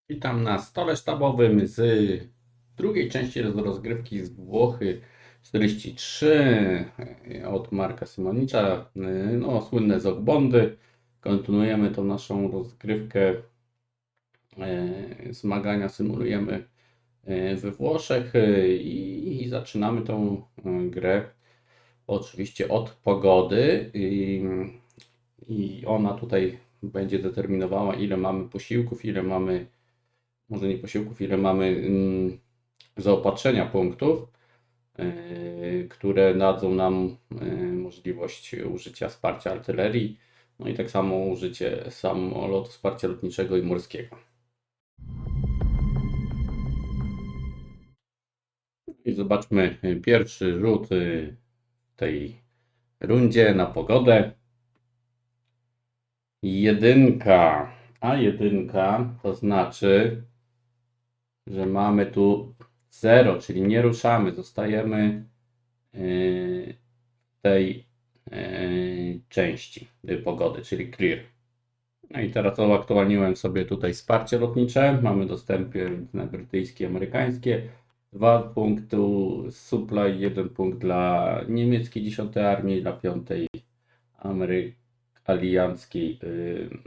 Witam na stole sztabowym z drugiej części rozgrywki z Włochy 43 od Marka Symonicza. No, słynne Zogbondy. Kontynuujemy tą naszą rozgrywkę. Zmagania symulujemy we Włoszech i zaczynamy tą grę oczywiście od pogody. I ona tutaj będzie determinowała, ile mamy posiłków, ile mamy, może nie posiłków, ile mamy zaopatrzenia punktów, które dadzą nam możliwość użycia wsparcia artylerii, no i tak samo użycie samolotu wsparcia lotniczego i morskiego. I zobaczmy pierwszy rzut w tej rundzie na pogodę. Jedynka, a jedynka to znaczy, że mamy tu 0, czyli nie ruszamy, zostajemy w tej części pogody, czyli clear. No i teraz uaktualniłem sobie tutaj wsparcie lotnicze. Mamy dostępie na brytyjskie i amerykańskie. 2 punkty supply, 1 punkt dla niemieckiej 10 Armii, dla 5 alianckiej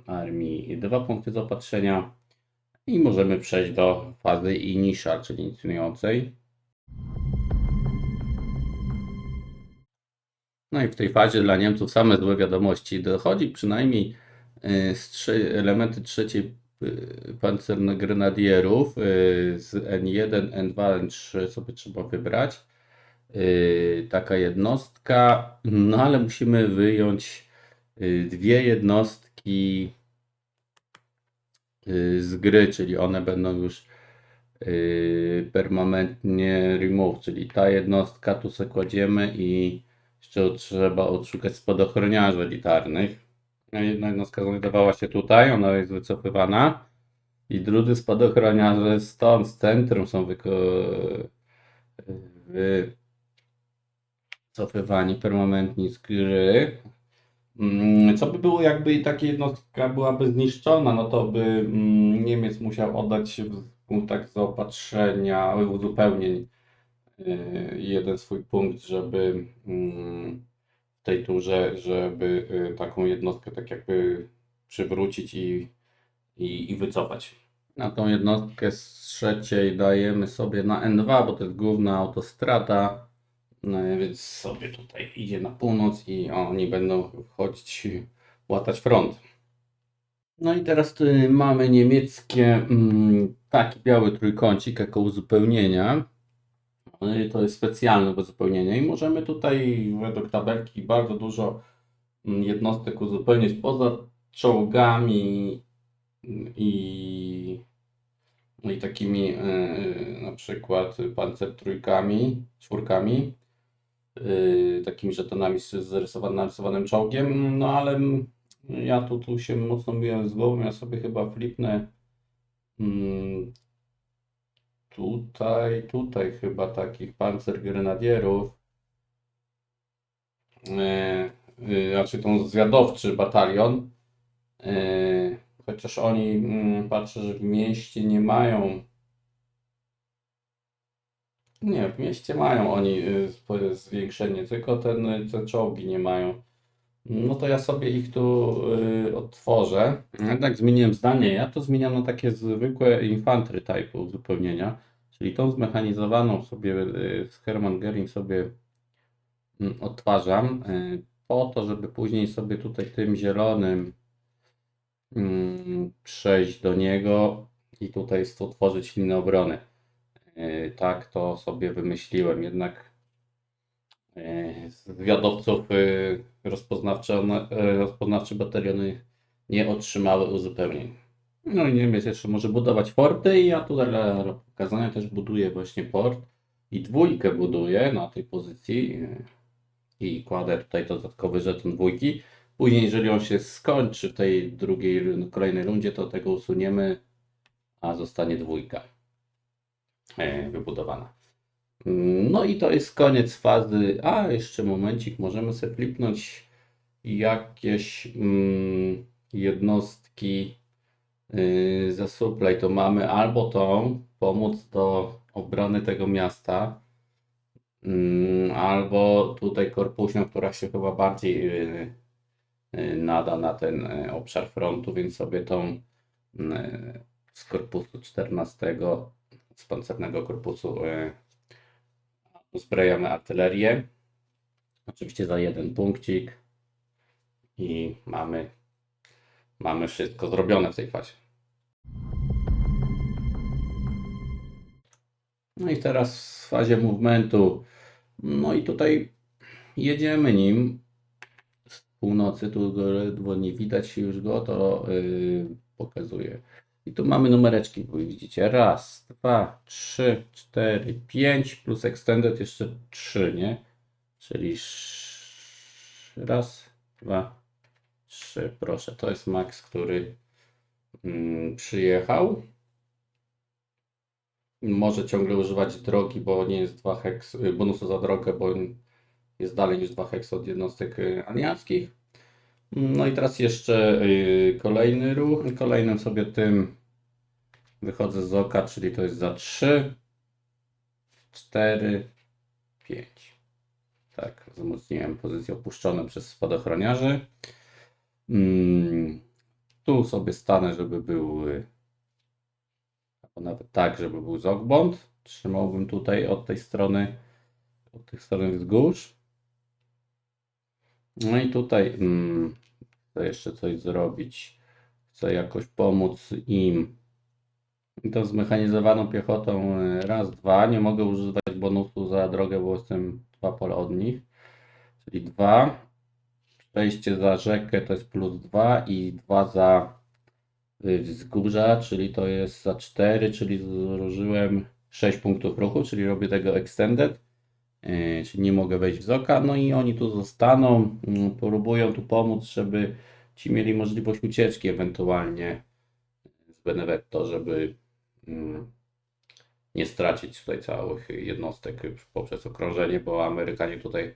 armii 2 punkty zaopatrzenia. I możemy przejść do fazy initial, czyli inicjującej. No i w tej fazie dla Niemców same złe wiadomości. Dochodzi przynajmniej z elementy trzeciej pancerno-grenadierów z N1, N2, N3 sobie trzeba wybrać. Taka jednostka, no ale musimy wyjąć dwie jednostki z gry, czyli one będą już permanentnie remove, czyli ta jednostka tu sobie kładziemy i jeszcze trzeba odszukać spadochroniarzy elitarnych. Jedna jednostka znajdowała się tutaj, ona jest wycofywana i drudzy spadochroniarze stąd, z centrum są wycofywani permanentnie z gry. Co by było, jakby taka jednostka byłaby zniszczona, no to by Niemiec musiał oddać w punktach zaopatrzenia, uzupełnień jeden swój punkt, żeby w tej turze, żeby taką jednostkę tak jakby przywrócić i wycofać. Na tą jednostkę z trzeciej dajemy sobie na N2, bo to jest główna autostrada. No więc sobie tutaj idzie na północ i oni będą wchodzić, łatać front. No i teraz mamy niemieckie, taki biały trójkącik jako uzupełnienia. To jest specjalne uzupełnienie i możemy tutaj według tabelki bardzo dużo jednostek uzupełnić poza czołgami i, no i takimi na przykład pancertrójkami, czwórkami. Takimi żetonami z narysowanym czołgiem, no ale ja tu się mocno biłem z głową, ja sobie chyba flipnę tutaj chyba takich pancergrenadierów, znaczy tą zwiadowczy batalion, chociaż oni patrzę, że w mieście nie mają. Nie, w mieście mają oni zwiększenie, tylko te czołgi nie mają. No to ja sobie ich tu odtworzę. Jednak zmieniłem zdanie. Ja to zmieniam na takie zwykłe infantry type uzupełnienia. Czyli tą zmechanizowaną sobie z Hermann Göring sobie odtwarzam po to, żeby później sobie tutaj tym zielonym przejść do niego i tutaj stworzyć linię obrony. Tak to sobie wymyśliłem. Jednak zwiadowców rozpoznawcze bataliony nie otrzymały uzupełnień. No i Niemiec jeszcze może budować forty i ja tutaj dla pokazania też buduję właśnie port i dwójkę buduję na tej pozycji i kładę tutaj dodatkowy żeton dwójki. Później, jeżeli on się skończy w tej kolejnej rundzie, to tego usuniemy, a zostanie dwójka wybudowana. No i to jest koniec fazy. A jeszcze momencik, możemy sobie flipnąć jakieś jednostki Za supply to mamy albo tą pomóc do obrony tego miasta, albo tutaj korpusią, która się chyba bardziej nada na ten obszar frontu, więc sobie tą z korpusu 14, z pancernego korpusu uzbrajamy artylerię. Oczywiście za jeden punkcik i mamy wszystko zrobione w tej fazie. No i teraz w fazie movementu, no i tutaj jedziemy nim z północy, tu go ledwo nie widać już go, to pokazuję. I tu mamy numereczki, bo widzicie, raz, 2, 3, 4, 5 plus extended jeszcze 3, nie? Czyli raz, 2, 3, proszę, to jest Max, który przyjechał. Może ciągle używać drogi, bo nie jest 2 heks, bonusu za drogę, bo jest dalej niż 2 heks od jednostek alianckich. No i teraz jeszcze kolejny ruch. Kolejnym sobie tym wychodzę z oka, czyli to jest za 3, 4, 5. Tak, wzmocniłem pozycję opuszczoną przez spadochroniarzy. Tu sobie stanę, żeby był, albo nawet tak, żeby był Zogbond. Trzymałbym tutaj od tej strony wzgórz. No i tutaj chcę jeszcze coś zrobić. Chcę jakoś pomóc im. I to zmechanizowaną piechotą raz, dwa. Nie mogę używać bonusu za drogę, bo jestem 2 pola od nich. Czyli 2. Przejście za rzekę to jest plus 2 i 2 za wzgórza, czyli to jest za 4, czyli zużyłem 6 punktów ruchu, czyli robię tego extended. Czyli nie mogę wejść z oka, no i oni tu zostaną, próbują tu pomóc, żeby ci mieli możliwość ucieczki ewentualnie z Benevento, żeby nie stracić tutaj całych jednostek poprzez okrążenie, bo Amerykanie tutaj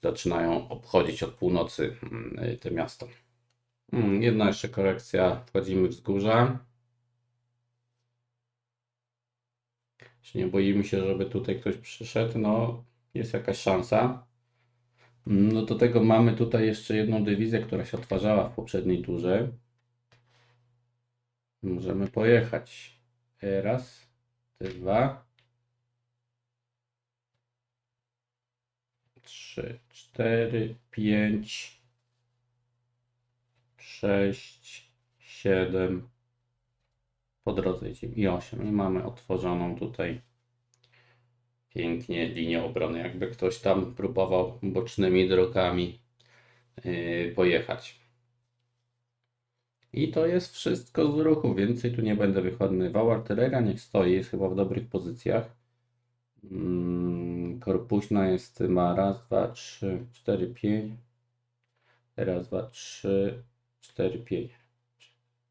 zaczynają obchodzić od północy te miasto. Jedna jeszcze korekcja, wchodzimy w wzgórza. Czy nie boimy się, żeby tutaj ktoś przyszedł? No, jest jakaś szansa. No do tego mamy tutaj jeszcze jedną dywizję, która się odtwarzała w poprzedniej turze. Możemy pojechać. Raz, 2, 3, 4, 5, 6, 7. Po drodze idziemy i 8. I mamy otworzoną tutaj pięknie linię obrony, jakby ktoś tam próbował bocznymi drogami pojechać. I to jest wszystko z ruchu, więcej tu nie będę wykonywał. Artyleria niech stoi, jest chyba w dobrych pozycjach. Korpuśna jest, ma raz, 2, 3, 4, 5. Raz, 2, 3, 4, 5.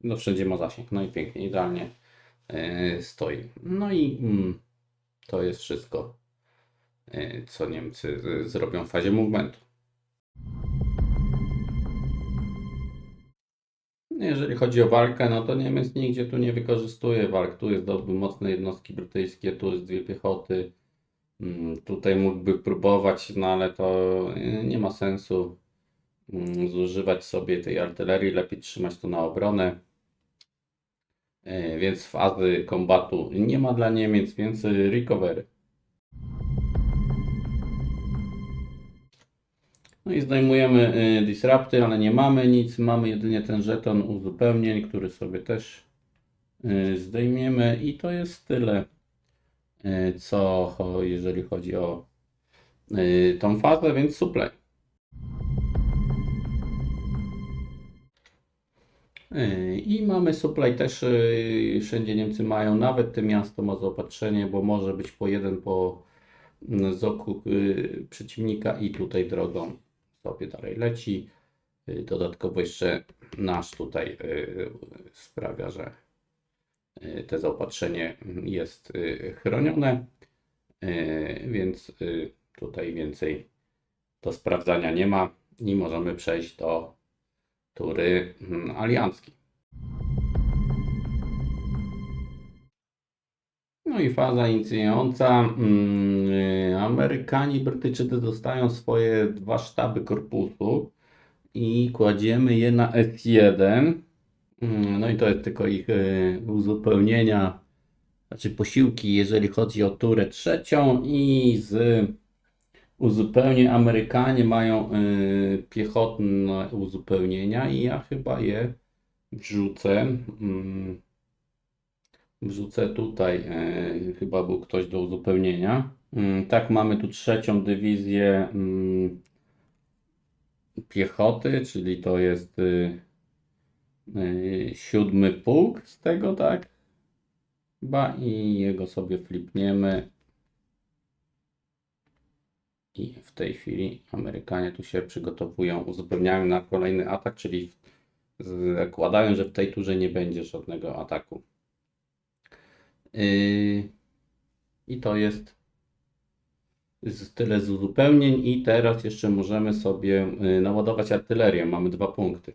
No wszędzie ma zasięg, no i pięknie, idealnie stoi. No i to jest wszystko, co Niemcy zrobią w fazie movementu. Jeżeli chodzi o walkę, no to Niemiec nigdzie tu nie wykorzystuje walk. Tu jest mocne jednostki brytyjskie, tu jest 2 piechoty. Tutaj mógłby próbować, no ale to nie ma sensu zużywać sobie tej artylerii, lepiej trzymać to na obronę. Więc fazy kombatu nie ma dla Niemiec, więc recovery. No i zdejmujemy disrupty, ale nie mamy nic, mamy jedynie ten żeton uzupełnień, który sobie też zdejmiemy i to jest tyle, co jeżeli chodzi o tą fazę, więc supply. I mamy supply też, wszędzie Niemcy mają, nawet to miasto ma zaopatrzenie, bo może być po jeden z oku przeciwnika i tutaj drogą sobie dalej leci. Dodatkowo jeszcze nasz tutaj sprawia, że te zaopatrzenie jest chronione, więc tutaj więcej do sprawdzania nie ma i możemy przejść do tury alianckiej. No i faza inicjująca. Amerykanie i Brytyjczycy dostają swoje dwa sztaby korpusu i kładziemy je na S1. No i to jest tylko ich uzupełnienia, znaczy posiłki, jeżeli chodzi o turę trzecią i z uzupełnień Amerykanie mają piechotne uzupełnienia i ja chyba je wrzucę. Wrzucę tutaj, chyba był ktoś do uzupełnienia. Tak, mamy tu trzecią dywizję piechoty, czyli to jest 7 pułk z tego, tak? Chyba i jego sobie flipniemy. I w tej chwili Amerykanie tu się przygotowują, uzupełniają na kolejny atak, czyli zakładają, że w tej turze nie będzie żadnego ataku. I to jest tyle z uzupełnień i teraz jeszcze możemy sobie naładować artylerię. Mamy 2 punkty.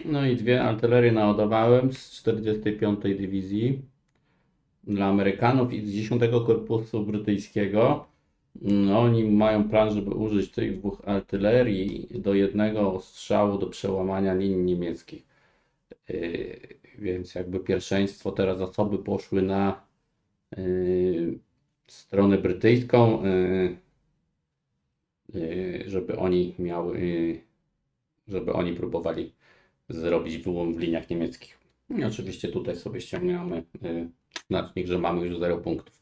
No i 2 artylerie naładowałem z 45. Dywizji dla Amerykanów i z 10. Korpusu Brytyjskiego. Oni mają plan, żeby użyć tych 2 artylerii do jednego strzału do przełamania linii niemieckich. Więc jakby pierwszeństwo, teraz zasoby poszły na stronę brytyjską, żeby oni próbowali zrobić wyłom w liniach niemieckich. I oczywiście tutaj sobie ściągamy znacznik, że mamy już 0 punktów.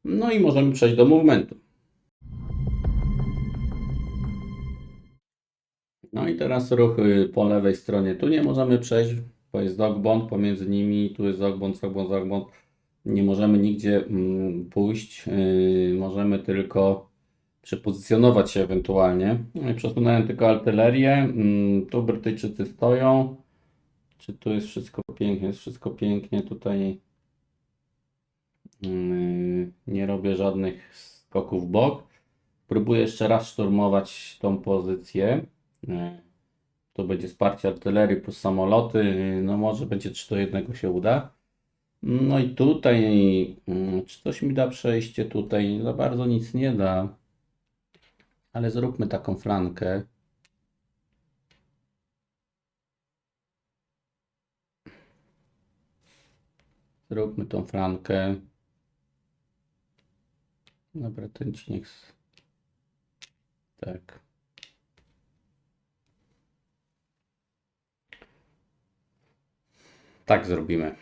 No i możemy przejść do movementu. No i teraz ruch po lewej stronie. Tu nie możemy przejść, bo jest dogbond pomiędzy nimi. Tu jest dogbond. Nie możemy nigdzie pójść. Możemy tylko przepozycjonować się ewentualnie. No i przesunąłem tylko artylerię. Tu Brytyjczycy stoją. Czy tu jest wszystko pięknie? Jest wszystko pięknie. Tutaj nie robię żadnych skoków w bok. Próbuję jeszcze raz szturmować tą pozycję. To będzie wsparcie artylerii plus samoloty. No może będzie 3-1 się uda. No i tutaj, czy coś mi da przejście tutaj? Za bardzo nic nie da. Ale zróbmy taką flankę. Zróbmy tą flankę. Dobra, ten ci niech... Tak. Tak zrobimy.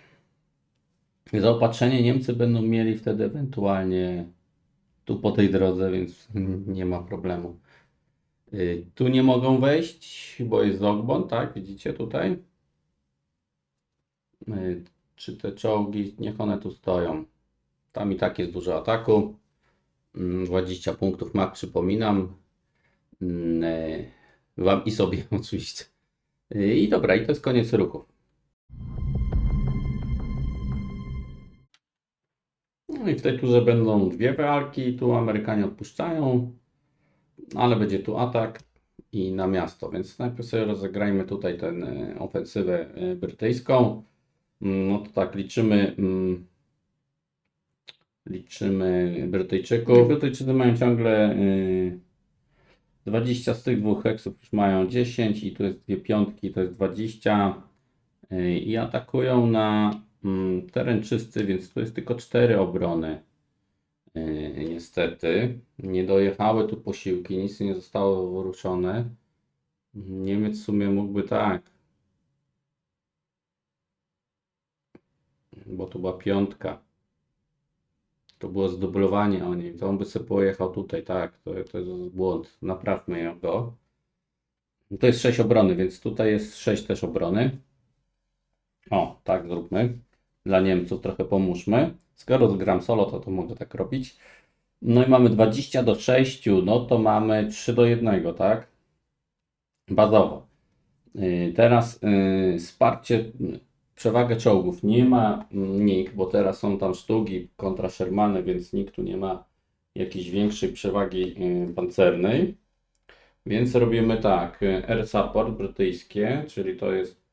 Zaopatrzenie Niemcy będą mieli wtedy ewentualnie tu po tej drodze, więc nie ma problemu. Tu nie mogą wejść, bo jest Zogbon, tak? Widzicie tutaj? Czy te czołgi, niech one tu stoją. Tam i tak jest dużo ataku. 20 punktów mak, przypominam. Wam i sobie oczywiście. I dobra, i to jest koniec ruchu. No i w tej turze będą 2 walki. Tu Amerykanie odpuszczają, ale będzie tu atak i na miasto. Więc najpierw sobie rozegrajmy tutaj tę ofensywę brytyjską. No to tak, liczymy Brytyjczyków. Brytyjczycy mają ciągle 20 z tych 2 heksów, już mają 10 i tu jest 2 piątki, to jest 20 i atakują na teren czysty, więc tu jest tylko 4 obrony. Niestety nie dojechały tu posiłki, nic nie zostało wyruszone. Niemiec w sumie mógłby tak, bo to była piątka. To było zdublowanie o nim. To on by sobie pojechał tutaj, tak. To jest błąd. Naprawmy go. To jest 6 obrony, więc tutaj jest 6 też obrony. O, tak zróbmy. Dla Niemców trochę pomóżmy. Skoro gram solo, to mogę tak robić. No i mamy 20-6, no to mamy 3-1, tak? Bazowo. Teraz wsparcie, przewagę czołgów. Nie ma nikt, bo teraz są tam sztuki kontra Shermany, więc nikt tu nie ma jakiejś większej przewagi pancernej. Więc robimy tak, air support brytyjskie, czyli to jest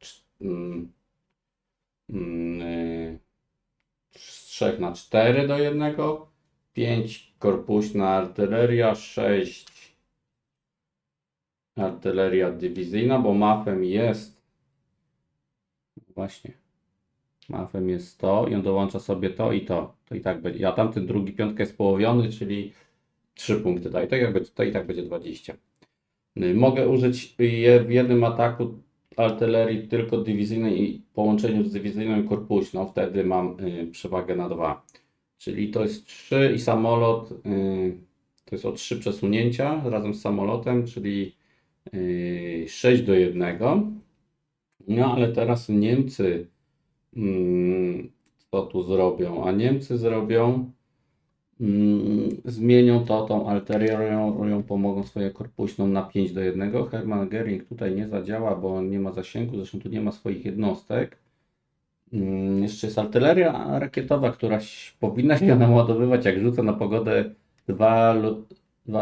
3-4-1, 5 korpuśna artyleria, 6 artyleria dywizyjna, bo mafem jest właśnie. Mafem jest to i on dołącza sobie to i to. To i tak będzie. A tamten drugi piątka jest połowiony, czyli 3 punkty daje. Tak jak będzie, to i tak będzie 20. Mogę użyć je w jednym ataku artylerii tylko dywizyjnej i w połączeniu z dywizyjną i korpuśną. Wtedy mam przewagę na 2. Czyli to jest 3 i samolot. To jest o 3 przesunięcia razem z samolotem, czyli 6-1. No ale teraz Niemcy co tu zrobią? A Niemcy zrobią, zmienią to tą artylerią, pomogą swoją korpuśną na 5-1. Hermann Göring tutaj nie zadziała, bo on nie ma zasięgu, zresztą tu nie ma swoich jednostek. Jeszcze jest artyleria rakietowa, która powinna się naładowywać, jak rzucę na pogodę 2,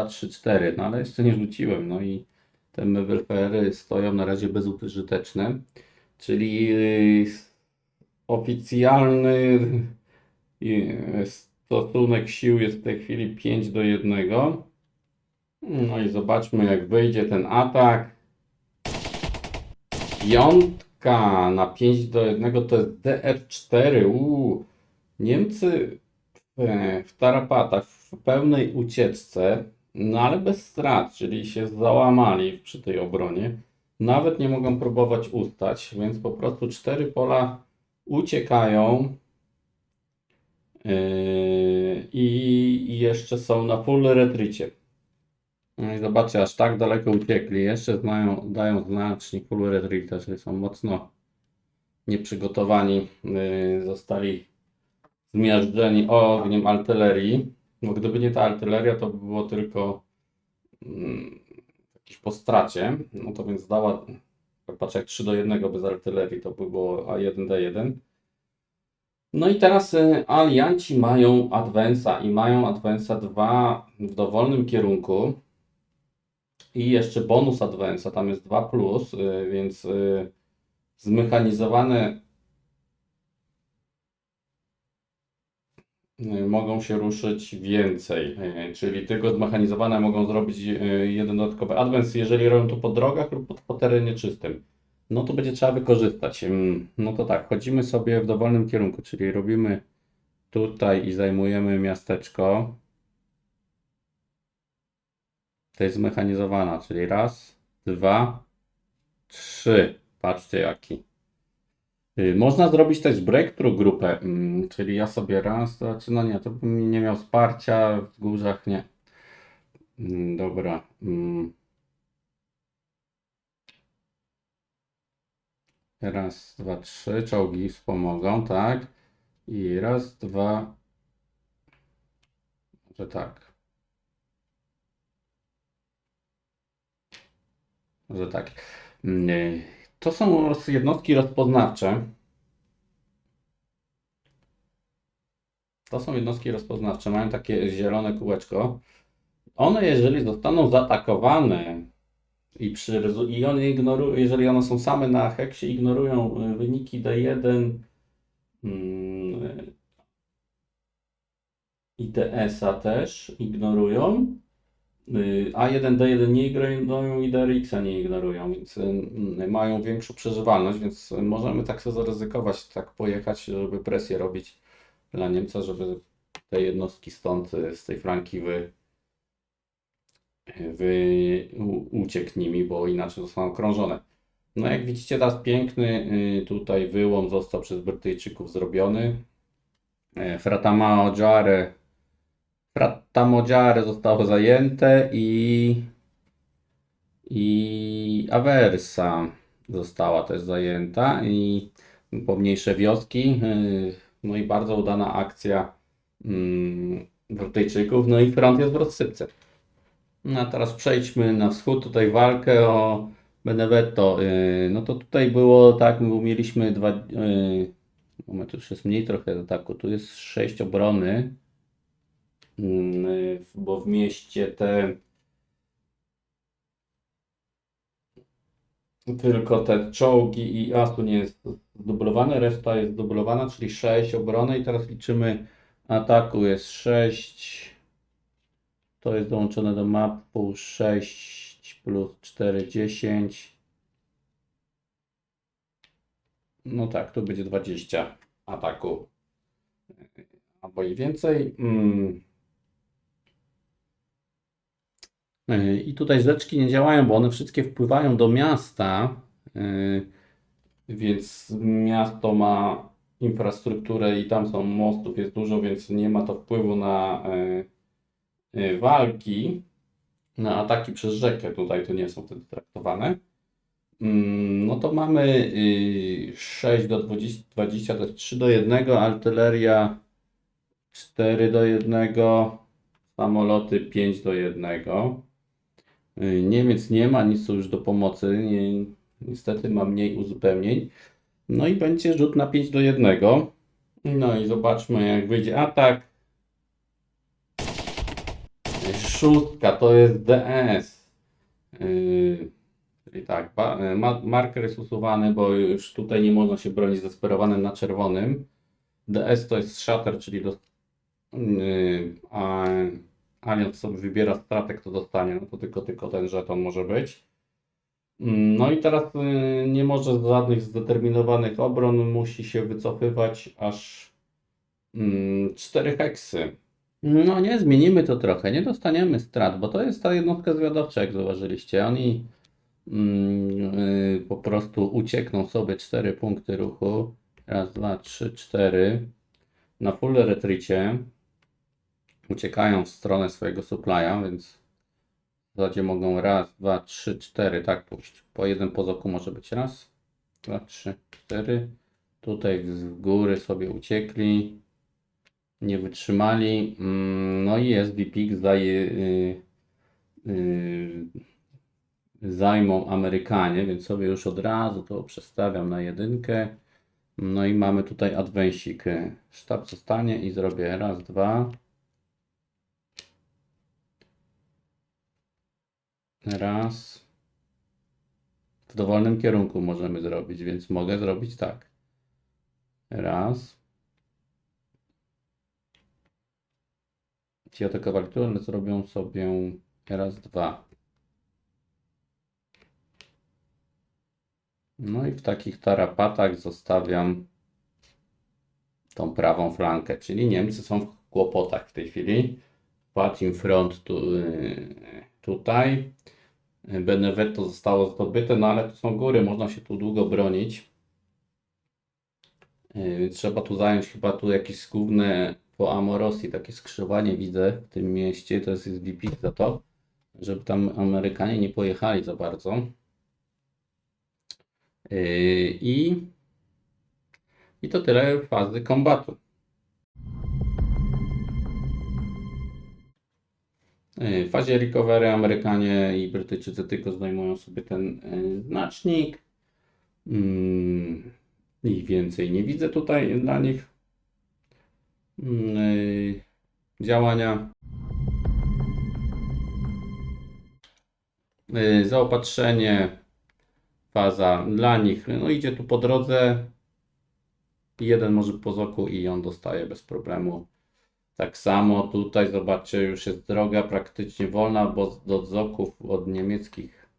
3, 4, no ale jeszcze nie rzuciłem. No i te MWFR stoją na razie bezużyteczne, czyli oficjalny stosunek sił jest w tej chwili 5-1. No i zobaczmy, jak wyjdzie ten atak. Piątka na 5-1 to jest DR4. Niemcy w tarapatach, w pełnej ucieczce, no ale bez strat, czyli się załamali przy tej obronie. Nawet nie mogą próbować ustać, więc po prostu 4 pola uciekają. I jeszcze są na full retreacie. No i zobaczcie, aż tak daleko uciekli. Jeszcze dają znacznik full retreata, czyli są mocno nieprzygotowani. Zostali zmiażdżeni ogniem artylerii. No gdyby nie ta artyleria, to by było tylko jakieś po stracie. No to więc dała, patrzę, jak 3-1 bez artylerii, to by było A1D1. No i teraz alianci mają Advance'a i mają Advance'a 2 w dowolnym kierunku i jeszcze bonus Advance'a, tam jest 2+, więc zmechanizowane mogą się ruszyć więcej, czyli tylko zmechanizowane mogą zrobić jeden dodatkowy advance, jeżeli robią to po drogach lub po terenie czystym. No to będzie trzeba wykorzystać. No to tak, chodzimy sobie w dowolnym kierunku, czyli robimy tutaj i zajmujemy miasteczko. To jest zmechanizowana, czyli 1, 2, 3. Patrzcie jaki. Można zrobić też breakthrough grupę, czyli ja sobie no nie, to bym nie miał wsparcia w wzgórzach, nie. Dobra. Raz, dwa, trzy, czołgi wspomogą, tak? I raz, dwa, że tak. Że tak. To są jednostki rozpoznawcze. To są jednostki rozpoznawcze, mają takie zielone kółeczko. One, jeżeli zostaną zaatakowane i one ignorują, jeżeli one są same na heksie, ignorują wyniki D1 i DS-a też ignorują. A1, D1 nie ignorują i DRX-a nie ignorują, więc mają większą przeżywalność, więc możemy tak sobie zaryzykować, tak pojechać, żeby presję robić dla Niemca, żeby te jednostki stąd, z tej flanki uciekł nimi, bo inaczej zostaną krążone. No jak widzicie, teraz piękny tutaj wyłom został przez Brytyjczyków zrobiony. Fratamogiare zostało zajęte i Aversa została też zajęta i pomniejsze wioski. No i bardzo udana akcja Brytyjczyków. No i front jest w rozsypce. No a teraz przejdźmy na wschód, tutaj walkę o Benevento. No to tutaj było tak, mieliśmy moment, już jest mniej trochę ataku, tu jest 6 obrony, bo w mieście tylko te czołgi i asu nie jest zdublowane, reszta jest zdublowana, czyli 6 obrony i teraz liczymy ataku jest 6, to jest dołączone do mapu 6 plus 4, 10. No tak, tu będzie 20 ataku albo i więcej. I tutaj rzeczki nie działają, bo one wszystkie wpływają do miasta, więc miasto ma infrastrukturę i tam są mostów, jest dużo, więc nie ma to wpływu na walki, na ataki przez rzekę. Tutaj to nie są wtedy traktowane. No to mamy 6 do 20, to jest 3 do 1, artyleria 4 do 1, samoloty 5 do 1. Niemiec nie ma nic tu już do pomocy, niestety ma mniej uzupełnień. No i będzie rzut na 5 do 1. No i zobaczmy jak wyjdzie atak. Szóstka to jest DS. Czyli tak, marker jest usuwany, bo już tutaj nie można się bronić zdesperowanym na czerwonym. DS to jest shatter, czyli aliant sobie wybiera stratę, kto dostanie, no to tylko ten żeton może być. No i teraz nie może z żadnych zdeterminowanych obron, musi się wycofywać aż 4 heksy. No nie, zmienimy to trochę, nie dostaniemy strat, bo to jest ta jednostka zwiadowcza, jak zauważyliście. Oni po prostu uciekną sobie 4 punkty ruchu. Raz, dwa, trzy, 4. Na full retreacie uciekają w stronę swojego supplya, więc w zasadzie mogą raz, dwa, trzy, 4 tak pójść. Po jeden po zoku może być raz, dwa, trzy, 4. Tutaj z góry sobie uciekli. Nie wytrzymali. No i SVP zajmą Amerykanie, więc sobie już od razu to przestawiam na 1. No i mamy tutaj adwensik. Sztab zostanie i zrobię raz, dwa. Raz. W dowolnym kierunku możemy zrobić, więc mogę zrobić tak. Raz. Ci atakowali tu, ale zrobią sobie raz, dwa. No i w takich tarapatach zostawiam tą prawą flankę, czyli Niemcy są w kłopotach w tej chwili. Patim front tutaj. Benevento zostało zdobyte, no ale to są góry, można się tu długo bronić. Więc trzeba tu zająć chyba tu jakieś główne po Amorosji, takie skrzyżowanie widzę w tym mieście, to jest VP za to, żeby tam Amerykanie nie pojechali za bardzo. I to tyle fazy kombatu. W fazie recovery Amerykanie i Brytyjczycy tylko zdejmują sobie ten znacznik. I więcej nie widzę tutaj dla nich działania. Zaopatrzenie, faza dla nich, no idzie tu po drodze. Jeden może po zoku i on dostaje bez problemu. Tak samo tutaj zobaczcie, już jest droga praktycznie wolna, bo do zoków od niemieckich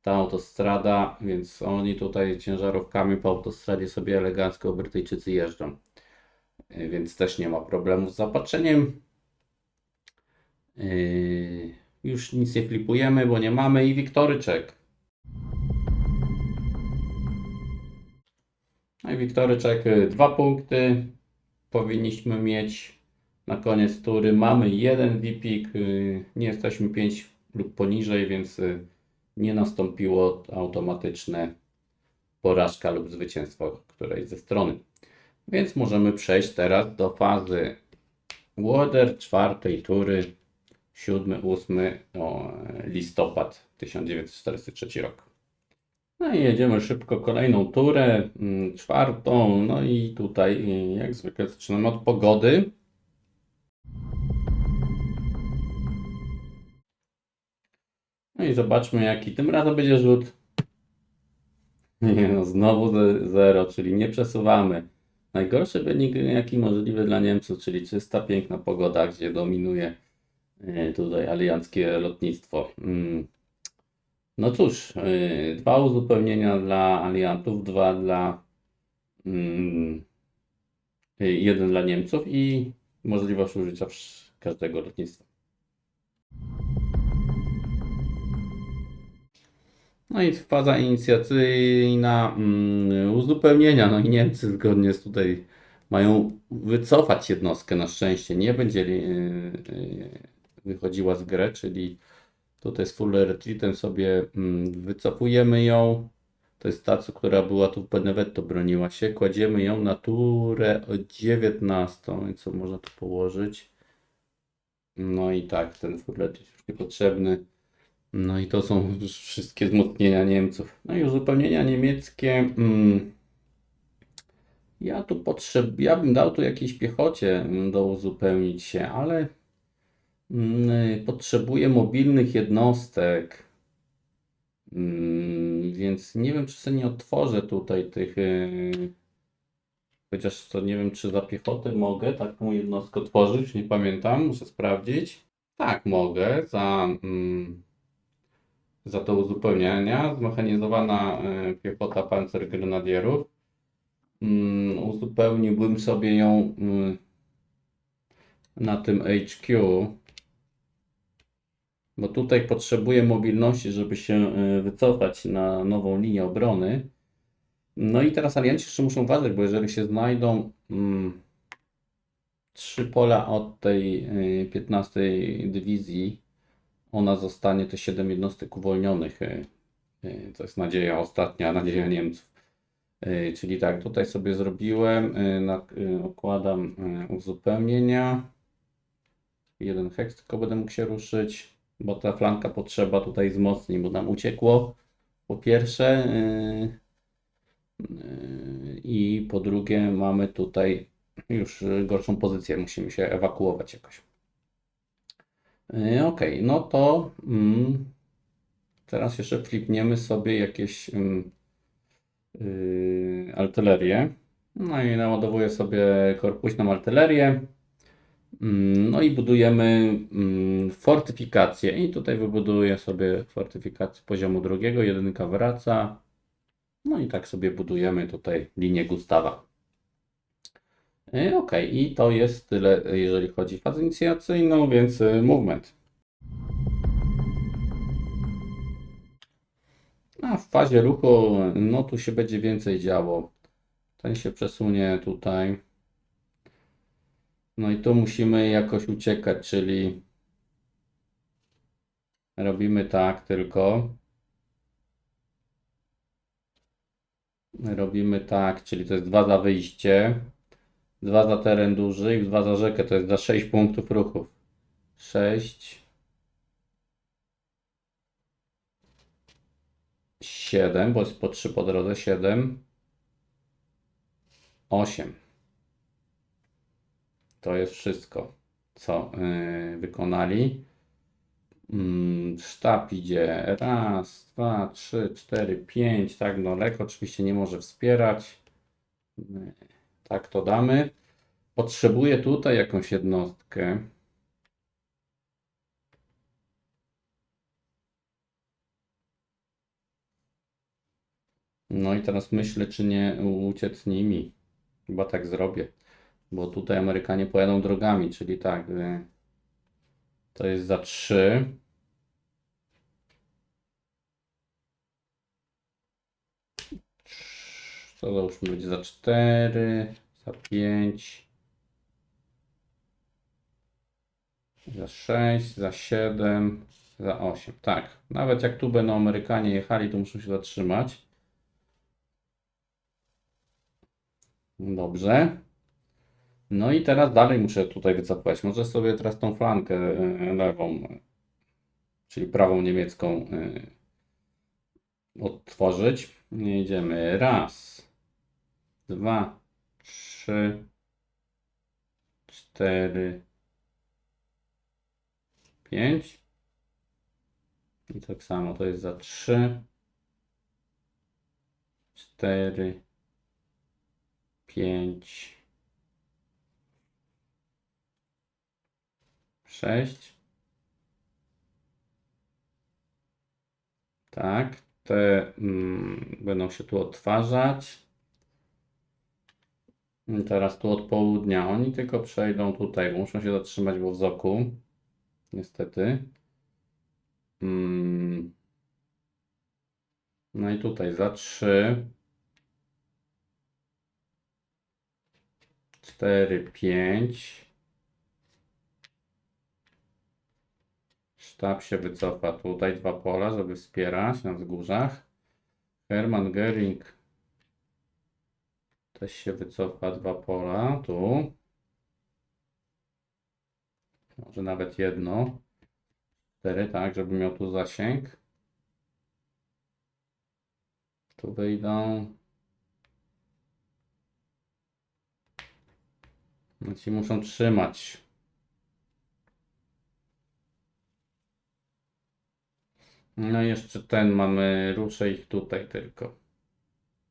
ta autostrada, więc oni tutaj ciężarówkami po autostradzie sobie elegancko Brytyjczycy jeżdżą. Więc też nie ma problemu z zaopatrzeniem. Już nic nie flipujemy, bo nie mamy i Wiktoryczek. No i Wiktoryczek 2 punkty powinniśmy mieć na koniec tury. Mamy jeden VPik, nie jesteśmy 5 lub poniżej, więc nie nastąpiło automatyczne porażka lub zwycięstwo którejś ze strony. Więc możemy przejść teraz do fazy Water, 4 tury, 7-8 listopad 1943 rok. No i jedziemy szybko kolejną turę, 4. No i tutaj jak zwykle zaczynamy od pogody. No i zobaczmy jaki tym razem będzie rzut. Nie no, znowu 0, czyli nie przesuwamy. Najgorszy wynik, jaki możliwy dla Niemców, czyli czysta, piękna pogoda, gdzie dominuje tutaj alianckie lotnictwo. No cóż, dwa uzupełnienia dla aliantów, dwa dla, mm, jeden dla Niemców i możliwość użycia każdego lotnictwa. No i faza inicjacyjna uzupełnienia. No i Niemcy zgodnie z tutaj mają wycofać jednostkę. Na szczęście nie będzie wychodziła z gry, czyli tutaj z full retreatem sobie wycofujemy ją. To jest ta, która była tu w Benevento, broniła się. Kładziemy ją na turę 19, co można tu położyć. No i tak, ten full retreat już niepotrzebny. No i to są już wszystkie wzmocnienia Niemców. No i uzupełnienia niemieckie. Ja bym dał tu jakiejś piechocie do uzupełnić się, ale potrzebuję mobilnych jednostek. Więc nie wiem, czy sobie nie otworzę tutaj tych. Chociaż to nie wiem, czy za piechotę mogę taką jednostkę otworzyć. Nie pamiętam, muszę sprawdzić. Tak, mogę. Za to uzupełniania. Zmechanizowana piechota pancergrenadierów. Uzupełniłbym sobie ją na tym HQ, bo tutaj potrzebuję mobilności, żeby się wycofać na nową linię obrony. No i teraz alianci jeszcze muszą uważać, bo jeżeli się znajdą 3 pola od tej 15 dywizji, ona zostanie te 7 jednostek uwolnionych. To jest nadzieja, ostatnia nadzieja Niemców. Czyli tak, tutaj sobie zrobiłem, układam uzupełnienia. Jeden heks tylko będę mógł się ruszyć, bo ta flanka potrzeba tutaj wzmocnić, bo nam uciekło po pierwsze i po drugie mamy tutaj już gorszą pozycję, musimy się ewakuować jakoś. Ok, no to teraz jeszcze flipniemy sobie jakieś artylerię. No i naładowuję sobie korpuśną artylerię. No i budujemy fortyfikację. I tutaj wybuduję sobie fortyfikację poziomu drugiego. Jedynka wraca. No i tak sobie budujemy tutaj linię Gustawa. Ok, i to jest tyle, jeżeli chodzi o fazę inicjacyjną, więc movement. A w fazie ruchu, no tu się będzie więcej działo. Ten się przesunie tutaj. No i tu musimy jakoś uciekać, czyli robimy tak tylko. Robimy tak, czyli to jest 2 za wyjście, 2 za teren duży i 2 za rzekę, to jest za 6 punktów ruchów. 6, 7, bo jest po 3 po drodze, 7, 8. To jest wszystko, co wykonali. Sztab idzie raz, 2, 3, 4, 5, tak daleko, oczywiście nie może wspierać. Tak to damy. Potrzebuję tutaj jakąś jednostkę. No i teraz myślę, czy nie uciec z nimi. Chyba tak zrobię. Bo tutaj Amerykanie pojadą drogami, czyli tak, to jest za 3. To załóżmy będzie za 4, za 5, za 6, za 7, za 8. Tak, nawet jak tu będą Amerykanie jechali, to muszą się zatrzymać. Dobrze. No i teraz dalej muszę tutaj wycofać. Może sobie teraz tą flankę lewą, czyli prawą niemiecką odtworzyć. Jedziemy. Raz, 2, 3, 4, 5. I tak samo to jest za 3, 4, 5, 6. Tak, te będą się tu odtwarzać. I teraz tu od południa. Oni tylko przejdą tutaj, bo muszą się zatrzymać w wzoku. Niestety. No i tutaj za 3, 4, 5. Sztab się wycofa tutaj, 2 pola, żeby wspierać na wzgórzach. Hermann Göring też się wycofa, 2 pola, tu. Może nawet jedno. 4, tak, żeby miał tu zasięg. Tu wyjdą. No ci muszą trzymać. No i jeszcze ten mamy, ruszę ich tutaj tylko.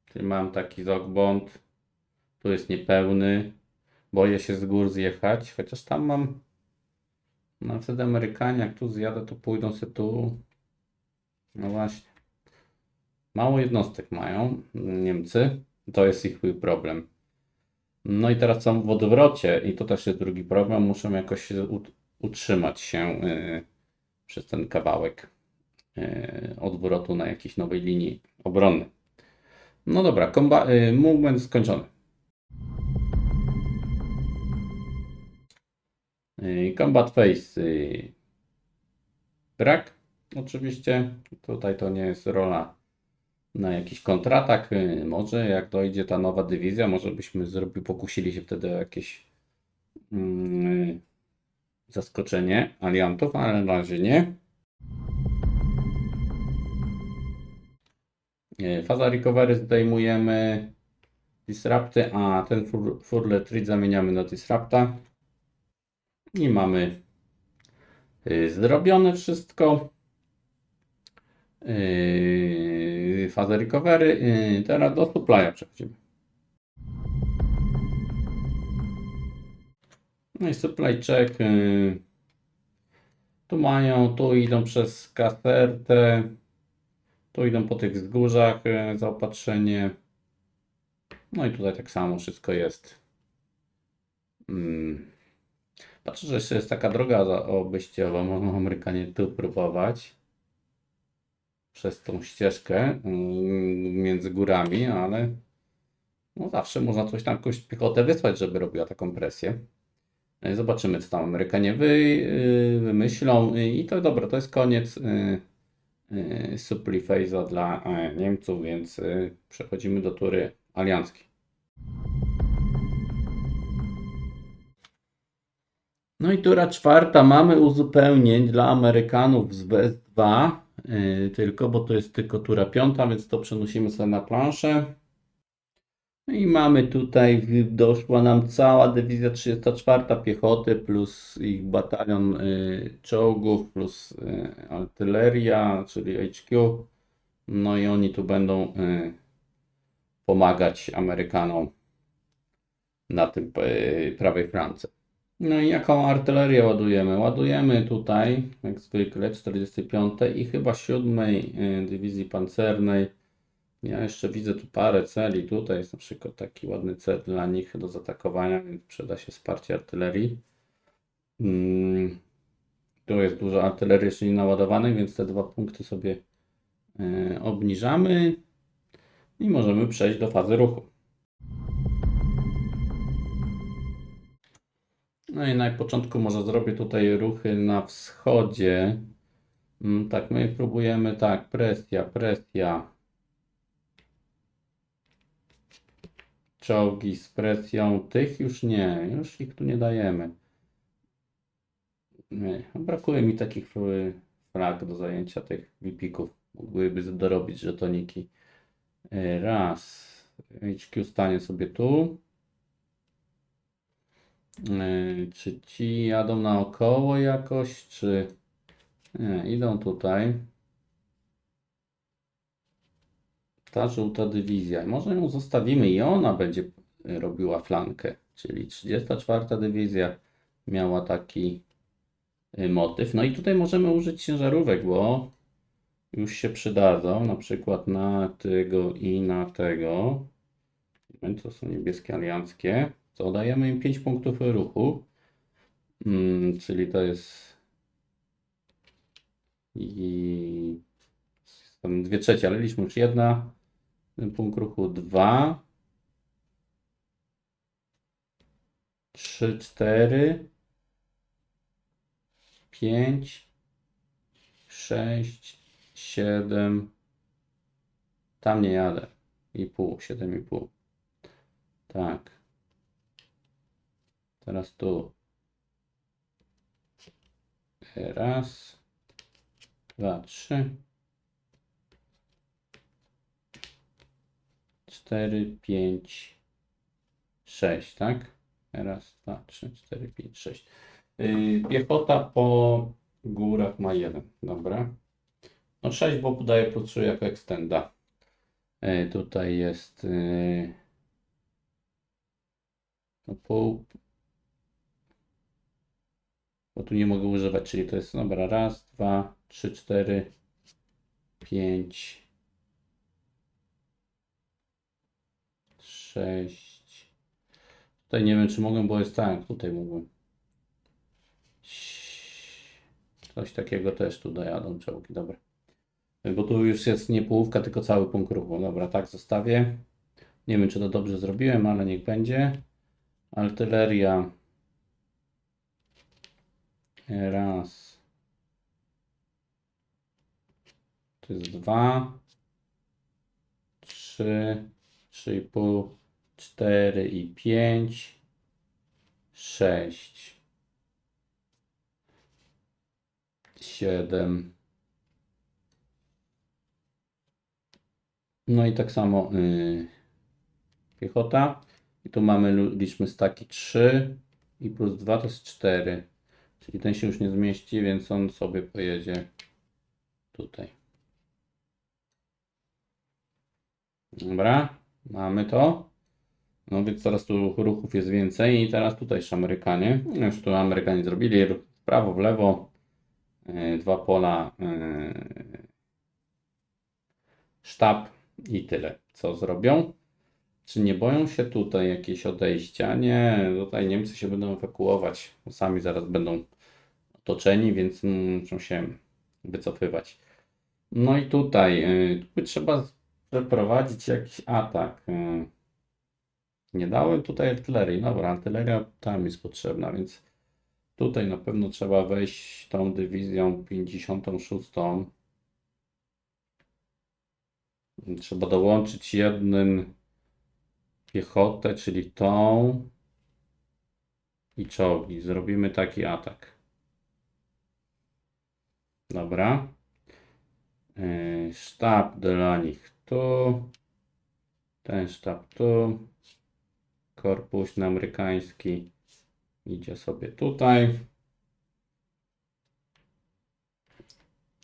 Czyli mam taki zogbond. Tu jest niepełny. Boję się z gór zjechać, chociaż tam mam. No wtedy Amerykanie, jak tu zjadę, to pójdą sobie tu. No właśnie. Mało jednostek mają Niemcy. To jest ich problem. No i teraz są w odwrocie i to też jest drugi problem. Muszą jakoś utrzymać się przez ten kawałek odwrotu na jakiejś nowej linii obronnej. No dobra, movement skończony. Combat phase. Brak. Oczywiście tutaj to nie jest rola na jakiś kontratak. Może jak dojdzie ta nowa dywizja, może byśmy pokusili się wtedy o jakieś zaskoczenie aliantów, ale na razie nie. Faza recovery zdejmujemy disrupty, a ten furle treat zamieniamy na disrupta i mamy zrobione wszystko. Fazę recovery. Teraz do supply'a przechodzimy. No i supply check. Tu mają, tu idą przez kasertę. Tu idą po tych wzgórzach zaopatrzenie. No i tutaj tak samo wszystko jest. Patrzę, że jeszcze jest taka droga obejściowa. Mogą Amerykanie tu próbować przez tą ścieżkę między górami, ale no zawsze można coś tam, jakąś piechotę wysłać, żeby robiła taką presję. Zobaczymy, co tam Amerykanie wymyślą. I to dobra, to jest koniec supply phase'a dla Niemców, więc przechodzimy do tury alianckiej. No i tura czwarta. Mamy uzupełnień dla Amerykanów z BS2, tylko, bo to jest tylko tura piąta, więc to przenosimy sobie na planszę. No i mamy tutaj, doszła nam cała dywizja 34 piechoty plus ich batalion czołgów plus artyleria, czyli HQ. No i oni tu będą pomagać Amerykanom na tym prawej flance. No i jaką artylerię ładujemy? Ładujemy tutaj, jak zwykle, 45 i chyba 7 Dywizji Pancernej. Ja jeszcze widzę tu parę celi. Tutaj jest na przykład taki ładny cel dla nich do zaatakowania, więc przyda się wsparcie artylerii. Tu jest dużo artylerii jeszcze nie naładowanej, więc te 2 punkty sobie obniżamy i możemy przejść do fazy ruchu. No i na początku może zrobię tutaj ruchy na wschodzie. Tak, my próbujemy, tak, presja. Czołgi z presją, tych już nie, już ich tu nie dajemy. Nie, brakuje mi takich flag do zajęcia tych wipików. Mogłyby dorobić żetoniki. Raz. HQ stanie sobie tu. Czy ci jadą naokoło jakoś, czy... Nie, idą tutaj. ta żółta dywizja. Może ją zostawimy i ona będzie robiła flankę. Czyli 34 dywizja miała taki motyw. No i tutaj możemy użyć ciężarówek, bo już się przydadzą. Na przykład na tego i na tego. To są niebieskie alianckie. Co dajemy im 5 punktów ruchu. Czyli to jest i tam 2/3, ale liczmy już jedna. Punkt ruchu 2, 3, 4, 5, 6, 7. Tam nie jadę. I pół, 7,5. Tak. Teraz tu. Raz, 2, 3, 4, 5, 6, tak? Raz, 2, 3, 4, 5, 6. Piechota po górach ma 1. Dobra. No 6, bo podaję plus 3 jako extenda. Tutaj jest no pół. Bo tu nie mogę używać, czyli to jest dobra. Raz, 2, 3, 4, 5, 6. Tutaj nie wiem, czy mogę, bo jest tak. Tutaj mogłem. Coś takiego też tu dojadą czołgi. Dobra. Bo tu już jest nie połówka, tylko cały punkt ruchu. Dobra, tak zostawię. Nie wiem, czy to dobrze zrobiłem, ale niech będzie. Artyleria. Raz. To jest 2. 3. 3,5. 4 i 5. 6. 7. No i tak samo piechota. I tu mamy, liczmy staki 3 i plus 2 to jest 4. Czyli ten się już nie zmieści, więc on sobie pojedzie tutaj. Dobra, mamy to. No więc teraz tu ruchów jest więcej i teraz tutaj już Amerykanie. Już tu Amerykanie zrobili ruch w prawo, w lewo. 2 pola. Sztab i tyle. Co zrobią? Czy nie boją się tutaj jakieś odejścia? Nie, tutaj Niemcy się będą ewakuować. Sami zaraz będą otoczeni, więc muszą się wycofywać. No i tutaj trzeba przeprowadzić jakiś atak. Nie dałem tutaj artylerii. Dobra, artyleria tam jest potrzebna, więc tutaj na pewno trzeba wejść tą dywizją 56. Trzeba dołączyć jednym piechotę, czyli tą i czołgi. Zrobimy taki atak. Dobra. Sztab dla nich tu. Ten sztab tu. Korpus amerykański idzie sobie tutaj.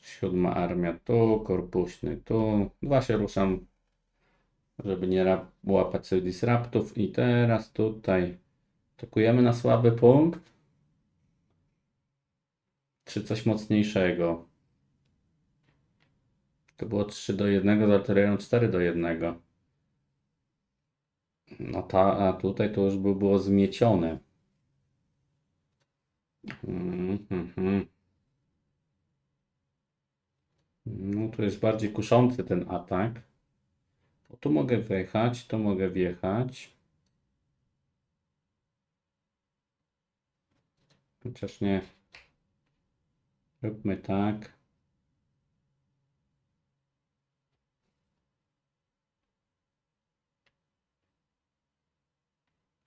7. armia tu, korpuśny tu. 2 się ruszam, żeby nie łapać sobie disruptów. I teraz tutaj atakujemy na słaby punkt. Czy coś mocniejszego? To było 3-1 z artylerią 4-1. No a tutaj to już by było zmiecione. No tu jest bardziej kuszący ten atak. Bo tu mogę wjechać, tu mogę wjechać. Chociaż nie. Róbmy tak.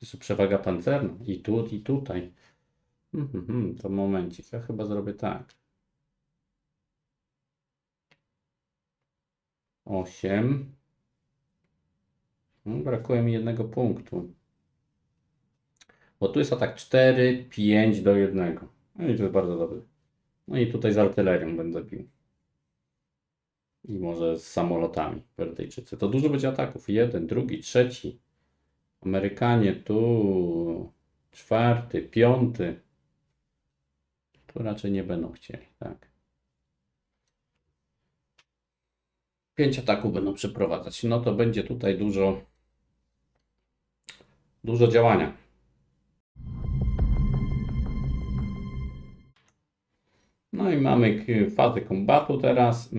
Jeszcze przewaga pancerna. I tu, i tutaj. To momencik. Ja chyba zrobię tak. 8. No, brakuje mi jednego punktu. Bo tu jest atak 4-5-1. No i to jest bardzo dobry. No i tutaj z artylerią będę bił. I może z samolotami Brytyjczycy. To dużo będzie ataków. Jeden, drugi, trzeci. Amerykanie tu. Czwarty, piąty. Tu raczej nie będą chcieli, tak. 5 ataków będą przeprowadzać. No to będzie tutaj dużo działania. No i mamy fazę kombatu teraz.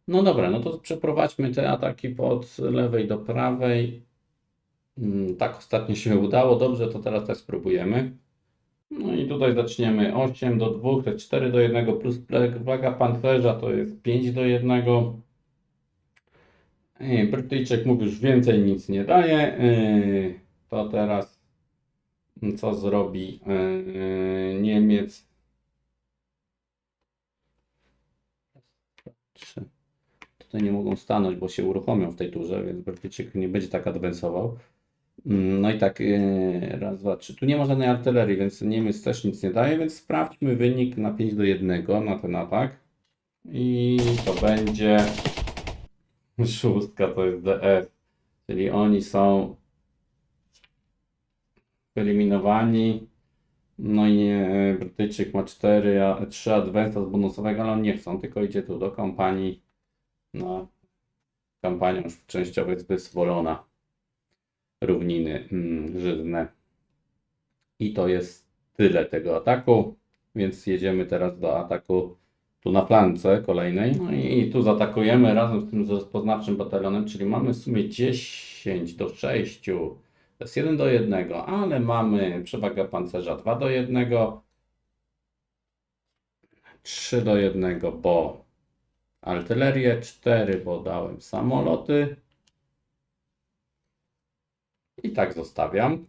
No dobra, no to przeprowadźmy te ataki od lewej do prawej. Tak ostatnio się udało. Dobrze, to teraz też spróbujemy. No i tutaj zaczniemy 8 do 2, to jest 4 do 1 plus waga pancerza to jest 5 do 1. Brytyjczyk mówi już więcej nic nie daje. To teraz co zrobi Niemiec? 3. Tutaj nie mogą stanąć, bo się uruchomią w tej turze, więc Brytyjczyk nie będzie tak adwansował. No i tak, raz, dwa, trzy. Tu nie ma żadnej artylerii, więc Niemiec też nic nie daje, więc sprawdźmy wynik na 5 do 1 na ten atak. I to będzie 6, to jest DF, czyli oni są wyeliminowani. No i Brytyjczyk ma 3 adwensa z bonusowego, ale on nie chcą, tylko idzie tu do kampanii. No, kampania już częściowo jest wyzwolona. Równiny żyzne. I to jest tyle tego ataku, więc jedziemy teraz do ataku tu na flance kolejnej. No i tu zaatakujemy razem z tym rozpoznawczym batalionem, czyli mamy w sumie 10 do 6. To jest 1 do 1, ale mamy przewagę pancerza 2 do 1, 3 do 1, bo artylerię, 4, bo dałem samoloty. I tak zostawiam.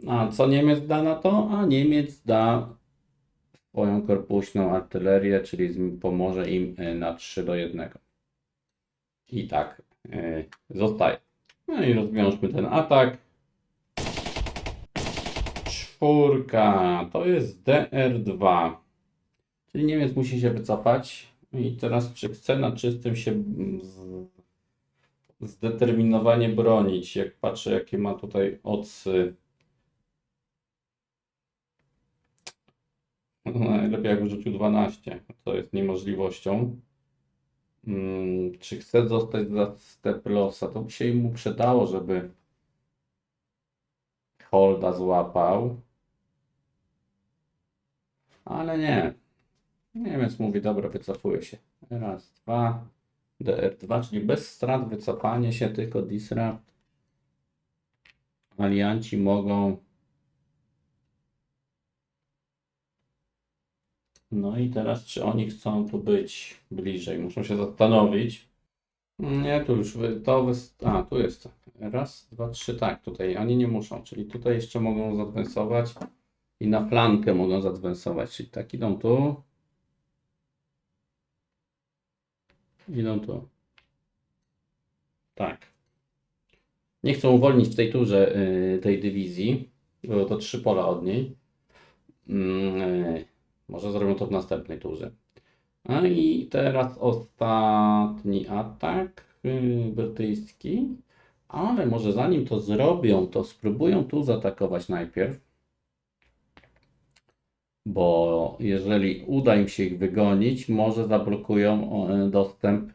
A co Niemiec da na to? A Niemiec da swoją korpuśną artylerię, czyli pomoże im na 3 do 1. I tak zostaje. No i rozwiążmy ten atak. 4 to jest DR2. Czyli Niemiec musi się wycofać. I teraz czy chce na czystym się zdeterminowanie bronić? Jak patrzę jakie ma tutaj odsy. Najlepiej jak wrzucił 12, to jest niemożliwością. Czy chce zostać za step-lossa? To by się mu przydało, żeby holda złapał. Ale nie. Niemiec mówi, dobra, wycofuje się. Raz, dwa. DR2, czyli bez strat wycofanie się, tylko disrupt. Alianci mogą. No i teraz, czy oni chcą tu być bliżej? Muszą się zastanowić. Nie, tu już tu jest. Raz, dwa, trzy, tak, tutaj oni nie muszą, czyli tutaj jeszcze mogą zadwensować i na flankę mogą zadwensować, czyli tak idą tu. Idą tu. Tak. Nie chcą uwolnić w tej turze tej dywizji. Było to 3 pola od niej. Może zrobią to w następnej turze. A i teraz ostatni atak brytyjski. Ale może zanim to zrobią, to spróbują tu zaatakować najpierw. Bo jeżeli uda im się ich wygonić, może zablokują dostęp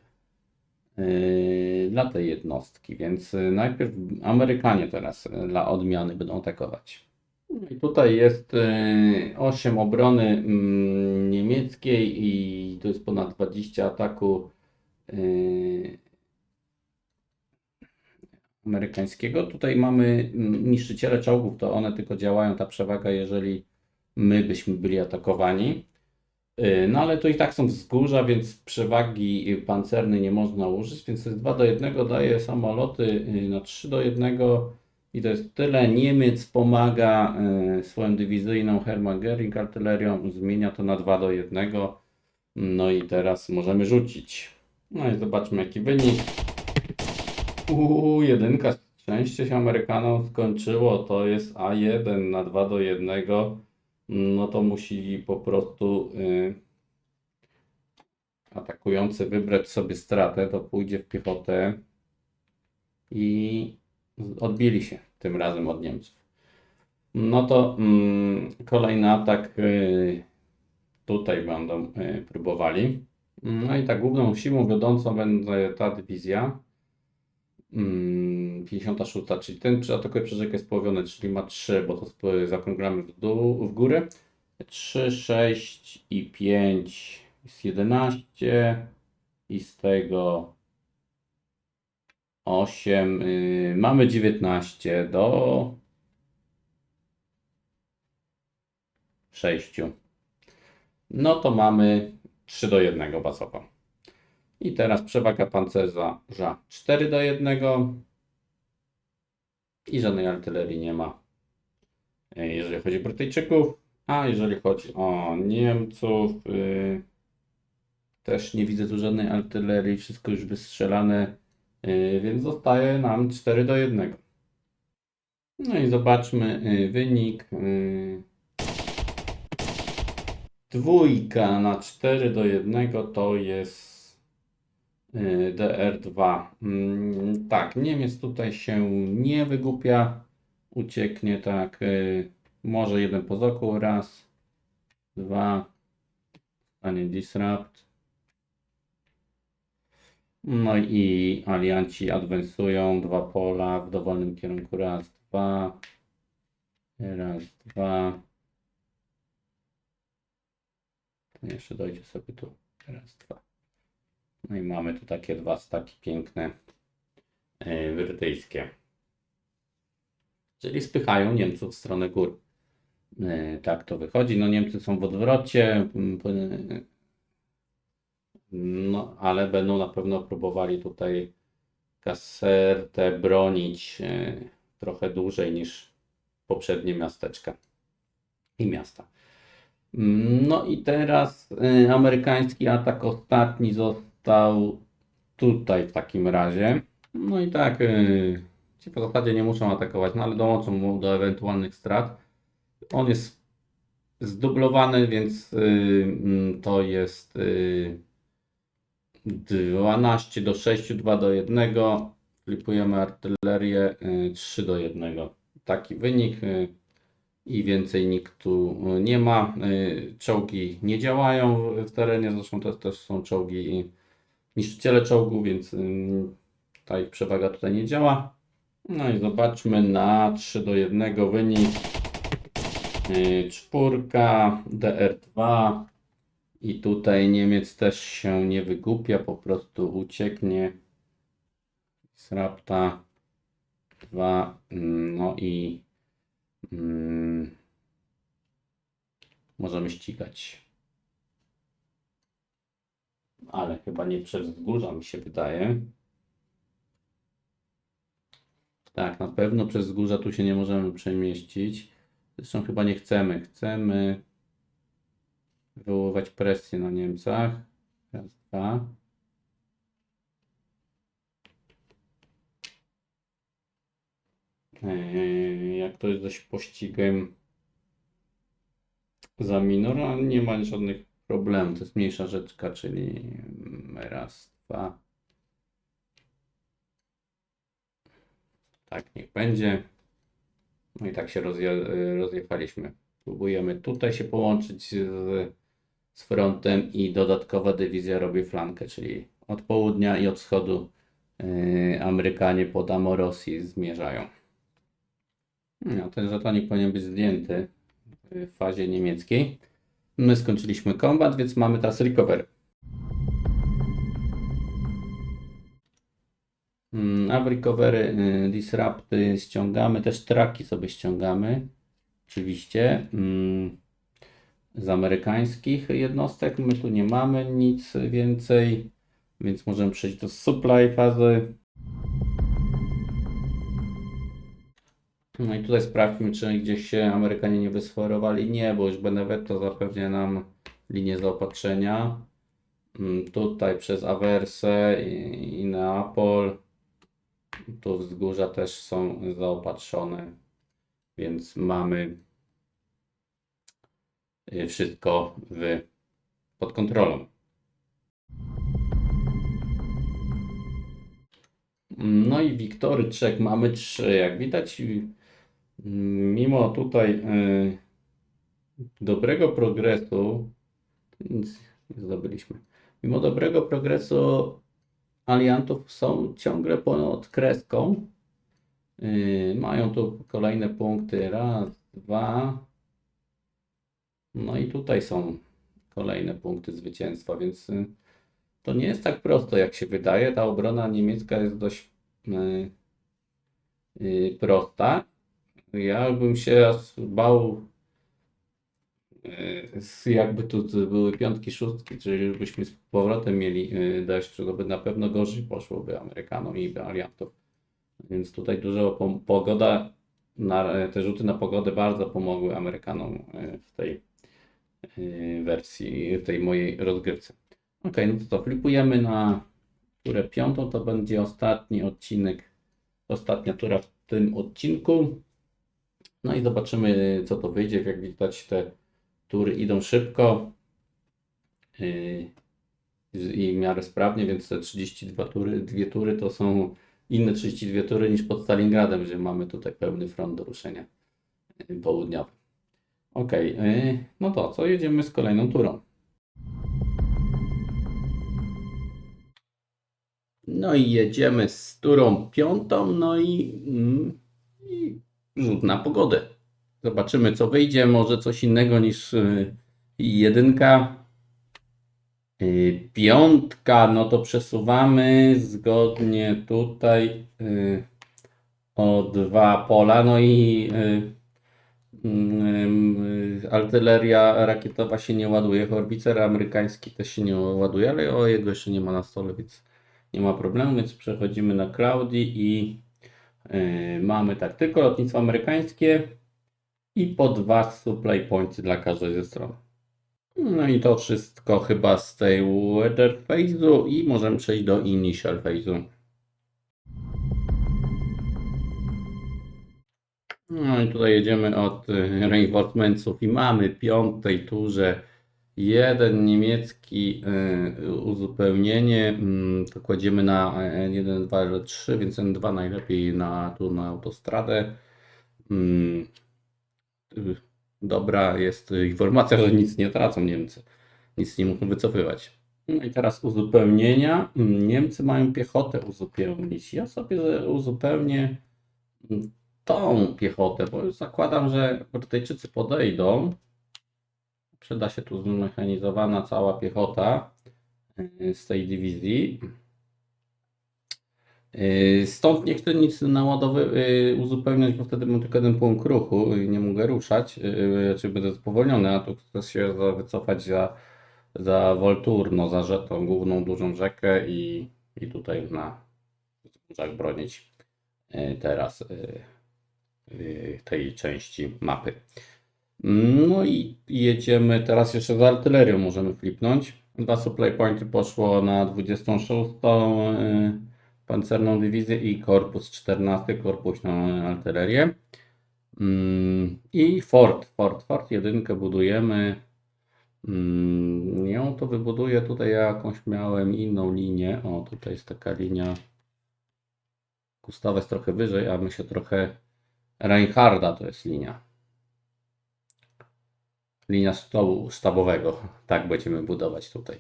dla tej jednostki. Więc najpierw Amerykanie teraz dla odmiany będą atakować. I tutaj jest 8 obrony niemieckiej i to jest ponad 20 ataku amerykańskiego. Tutaj mamy niszczyciele czołgów, to one tylko działają, ta przewaga, jeżeli my byśmy byli atakowani. No ale to i tak są wzgórza, więc przewagi pancernej nie można użyć, więc to jest 2 do 1, daje samoloty na 3 do 1 i to jest tyle. Niemiec pomaga swoją dywizyjną Hermann Göring artylerią, zmienia to na 2 do 1. No i teraz możemy rzucić. No i zobaczmy jaki wynik. Jedynka, szczęście się Amerykanom skończyło, to jest A1 na 2 do 1. No to musi po prostu atakujący wybrać sobie stratę, to pójdzie w piechotę i odbili się tym razem od Niemców. No to kolejny atak tutaj będą próbowali. No i tak główną siłą wiodącą będzie ta dywizja 56, czyli ten atakuje przez rzekę Spłowione, czyli ma 3, bo to zaokrąglamy w dół, w górę. 3, 6 i 5 jest 11 i z tego 8 mamy 19 do 6. No to mamy 3 do 1 bazowo. I teraz przewaga pancerza 4 do 1 i żadnej artylerii nie ma, jeżeli chodzi o Brytyjczyków. A jeżeli chodzi o Niemców, też nie widzę tu żadnej artylerii, wszystko już wystrzelane, więc zostaje nam 4 do 1. No i zobaczmy wynik. Dwójka na 4 do 1 to jest DR2. Tak, Niemiec tutaj się nie wygłupia, ucieknie tak, może jeden pozokuł, raz, dwa, stanie disrupt. No i alianci adwansują, 2 pola w dowolnym kierunku, raz, dwa, jeszcze dojdzie sobie tu, raz, dwa. No i mamy tu takie 2 staki piękne, brytyjskie. Czyli spychają Niemców w stronę gór. Tak to wychodzi. No Niemcy są w odwrocie, no ale będą na pewno próbowali tutaj Casertę bronić trochę dłużej niż poprzednie miasteczka i miasta. No i teraz amerykański atak ostatni został tutaj w takim razie. No i tak, ci w zasadzie nie muszą atakować, no ale dołączą mu do ewentualnych strat. On jest zdublowany, więc to jest 12 do 6, 2 do 1. Flipujemy artylerię 3 do 1. Taki wynik i więcej nikt tu nie ma. Czołgi nie działają w terenie, zresztą to też są czołgi i niszczyciele czołgów, więc ta ich przewaga tutaj nie działa. No i zobaczmy na 3 do 1 wynik. 4 DR2 i tutaj Niemiec też się nie wygłupia, po prostu ucieknie. Srapta 2, no i możemy ścigać. Ale chyba nie przez wzgórza, mi się wydaje. Tak, na pewno przez wzgórza tu się nie możemy przemieścić. Zresztą chyba nie chcemy. Chcemy wywoływać presję na Niemcach. Raz, dwa. Jak to jest dość pościgiem za minor, ale nie ma żadnych problemów. To jest mniejsza rzeczka, czyli raz, dwa. Tak, niech będzie. No i tak się rozjechaliśmy. Próbujemy tutaj się połączyć z frontem i dodatkowa dywizja robi flankę, czyli od południa i od wschodu Amerykanie pod Amorosji zmierzają. No, ten żetonik powinien być zdjęty w fazie niemieckiej. My skończyliśmy kombat, więc mamy teraz recovery. A w recovery disrupty ściągamy, też traki sobie ściągamy. Oczywiście z amerykańskich jednostek. My tu nie mamy nic więcej, więc możemy przejść do supply fazy. No i tutaj sprawdźmy, czy gdzieś się Amerykanie nie wysforowali. Nie, bo już Benevento zapewnia nam linię zaopatrzenia. Tutaj przez Awersę i Neapol. Tu wzgórza też są zaopatrzone, więc mamy wszystko pod kontrolą. No i Wiktoryczek mamy 3. Jak widać, mimo tutaj dobrego progresu, nic nie zdobyliśmy. Mimo dobrego progresu aliantów są ciągle ponad kreską. Mają tu kolejne punkty. Raz, dwa. No i tutaj są kolejne punkty zwycięstwa, więc to nie jest tak prosto, jak się wydaje. Ta obrona niemiecka jest dość prosta. Ja bym się aż bał, jakby tu były piątki, szóstki, czyli byśmy z powrotem mieli deszcz, to by na pewno gorzej poszłoby Amerykanom i aliantom. Więc tutaj dużo pogoda, te rzuty na pogodę bardzo pomogły Amerykanom w tej wersji, w tej mojej rozgrywce. Ok, no to flipujemy na turę piątą, to będzie ostatni odcinek, ostatnia tura w tym odcinku. No i zobaczymy, co to wyjdzie. Jak widać, te tury idą szybko i w miarę sprawnie, więc te 32 tury, dwie tury to są inne 32 tury niż pod Stalingradem, gdzie mamy tutaj pełny front do ruszenia południowy. Ok, no to co, jedziemy z kolejną turą. No i jedziemy z turą piątą, no i rzut na pogodę. Zobaczymy, co wyjdzie, może coś innego niż jedynka. Piątka, no to przesuwamy zgodnie tutaj o 2 pola, no i artyleria rakietowa się nie ładuje, horbicer amerykański też się nie ładuje, ale o jego jeszcze nie ma na stole, więc nie ma problemu, więc przechodzimy na Cloudy i mamy tak, tylko lotnictwo amerykańskie i po 2 supply points dla każdej ze stron. No i to wszystko chyba z tej weather phase'u i możemy przejść do initial phase'u. No i tutaj jedziemy od reinforcementsów i mamy w piątej turze jeden niemiecki uzupełnienie. To kładziemy na N1, 2, L3, więc N2 najlepiej tu na autostradę. Dobra jest informacja, że nic nie tracą Niemcy. Nic nie muszą wycofywać. No i teraz uzupełnienia. Niemcy mają piechotę uzupełnić. Ja sobie uzupełnię tą piechotę, bo już zakładam, że Brytyjczycy podejdą. Przyda się tu zmechanizowana cała piechota z tej dywizji. Stąd nie chcę nic uzupełniać, bo wtedy mam tylko jeden punkt ruchu i nie mogę ruszać, czy będę spowolniony, a tu chcę się wycofać za Volturno, za tą główną dużą rzekę i tutaj na wzgórzach bronić teraz tej części mapy. No i jedziemy teraz jeszcze z artylerią, możemy flipnąć. 2 supply pointy poszło na 26. Pancerną dywizję i korpus 14, korpusną artylerię. I Fort jedynkę budujemy. Ją to wybuduję, tutaj jakąś miałem inną linię. O, tutaj jest taka linia. Gustawa jest trochę wyżej, a myślę trochę Reinharda to jest linia. Linia stołu sztabowego. Tak będziemy budować tutaj.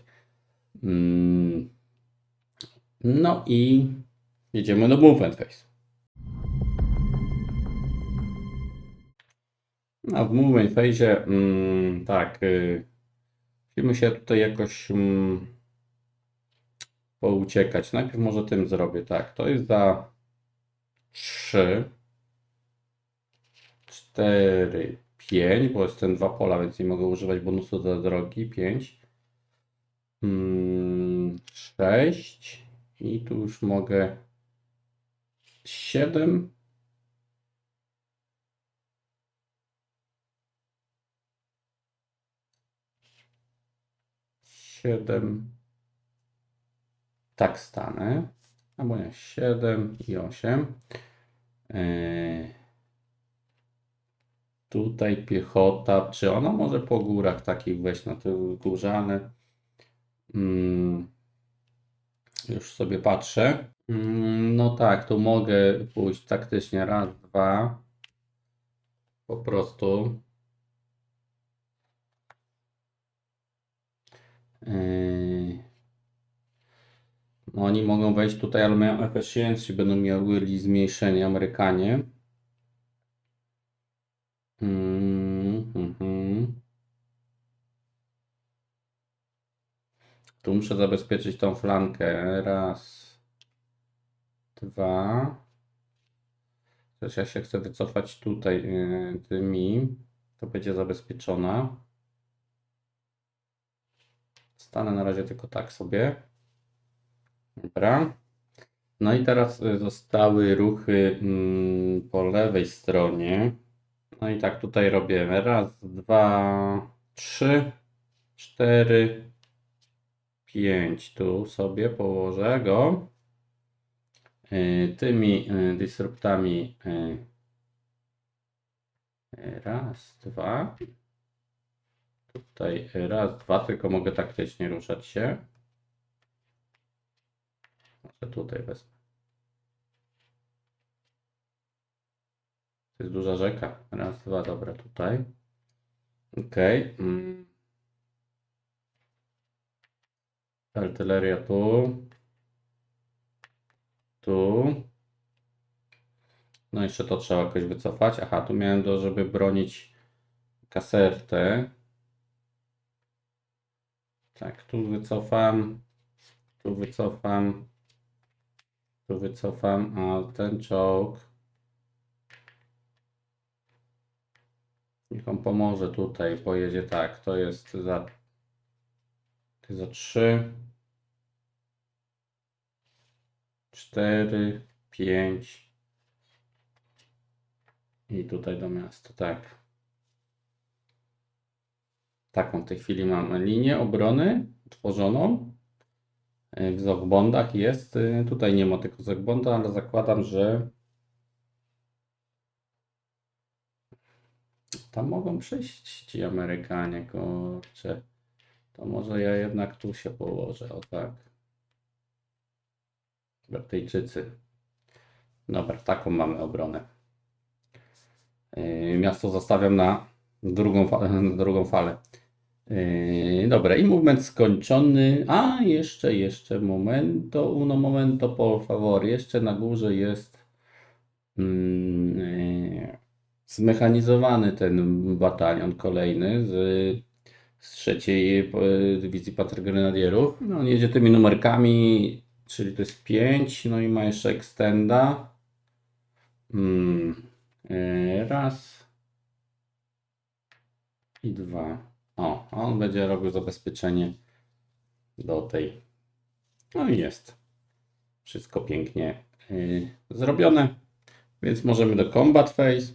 No i jedziemy do movement phase. A w movement phase tak, musimy się tutaj jakoś pouciekać. Najpierw może tym zrobię tak. To jest za 3, 4, 5, bo jest ten 2 pola, więc nie mogę używać bonusu do drogi. 5, 6 i tu już mogę 7. Tak stanę. Albo nie, 7 i 8. Tutaj piechota. Czy ona może po górach takich wejść na te górzane? Już sobie patrzę. No tak, tu mogę pójść taktycznie raz, dwa. Po prostu. No oni mogą wejść tutaj, ale mają efficiency, będą mieli zmniejszenie Amerykanie. Tu muszę zabezpieczyć tą flankę. Raz, dwa. Też ja się chcę wycofać tutaj tymi. To będzie zabezpieczona. Stanę na razie tylko tak sobie. Dobra. No i teraz zostały ruchy po lewej stronie. No i tak tutaj robię. Raz, dwa, trzy, cztery, pięć. Tu sobie położę go. Tymi disruptami. Raz, dwa. Tutaj raz, dwa, tylko mogę taktycznie ruszać się. Może tutaj wezmę. To jest duża rzeka. Raz, dwa, dobra, tutaj. Ok. Artyleria tu. Tu. No jeszcze to trzeba jakoś wycofać. Aha, tu miałem to, żeby bronić kasertę. Tak, tu wycofam. Tu wycofam. Tu wycofam, a ten czołg. Niech on pomoże tutaj, pojedzie tak. To jest za 3, 4, 5 i tutaj do miasta, tak. Taką w tej chwili mamy linię obrony tworzoną. W Zogbondach jest. Tutaj nie ma tylko Zogbonda, ale zakładam, że tam mogą przyjść ci Amerykanie, kurczę. To może ja jednak tu się położę, o tak. Brytyjczycy. Dobra, taką mamy obronę. Miasto zostawiam na drugą falę. Dobra, i movement skończony. A, jeszcze uno momento, por favor. Jeszcze na górze jest zmechanizowany ten batalion kolejny z trzeciej dywizji pancergrenadierów. No, on jedzie tymi numerkami, czyli to jest 5, no i ma jeszcze extenda. Raz i dwa. O, on będzie robił zabezpieczenie do tej. No i jest. Wszystko pięknie zrobione. Więc możemy do combat phase.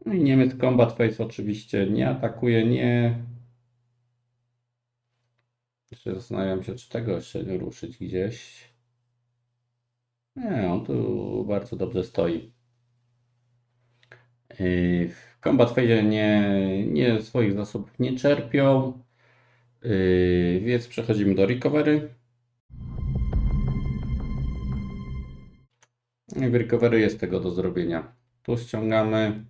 No i Niemiec combat phase oczywiście nie atakuje, nie. Jeszcze zastanawiam się, czy tego jeszcze nie ruszyć gdzieś. Nie, on tu bardzo dobrze stoi. W combat phase nie swoich zasobów nie czerpią. Więc przechodzimy do recovery. I w recovery jest tego do zrobienia. Tu ściągamy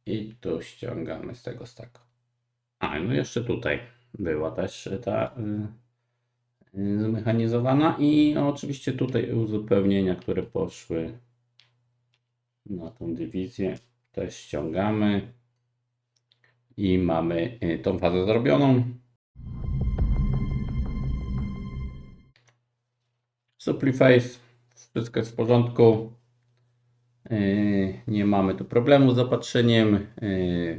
i tu ściągamy z tego stacku. A, no jeszcze tutaj była też ta zmechanizowana i oczywiście tutaj uzupełnienia, które poszły na tą dywizję, też ściągamy i mamy tą fazę zrobioną. Supply phase, wszystko jest w porządku. Nie mamy tu problemu z zaopatrzeniem,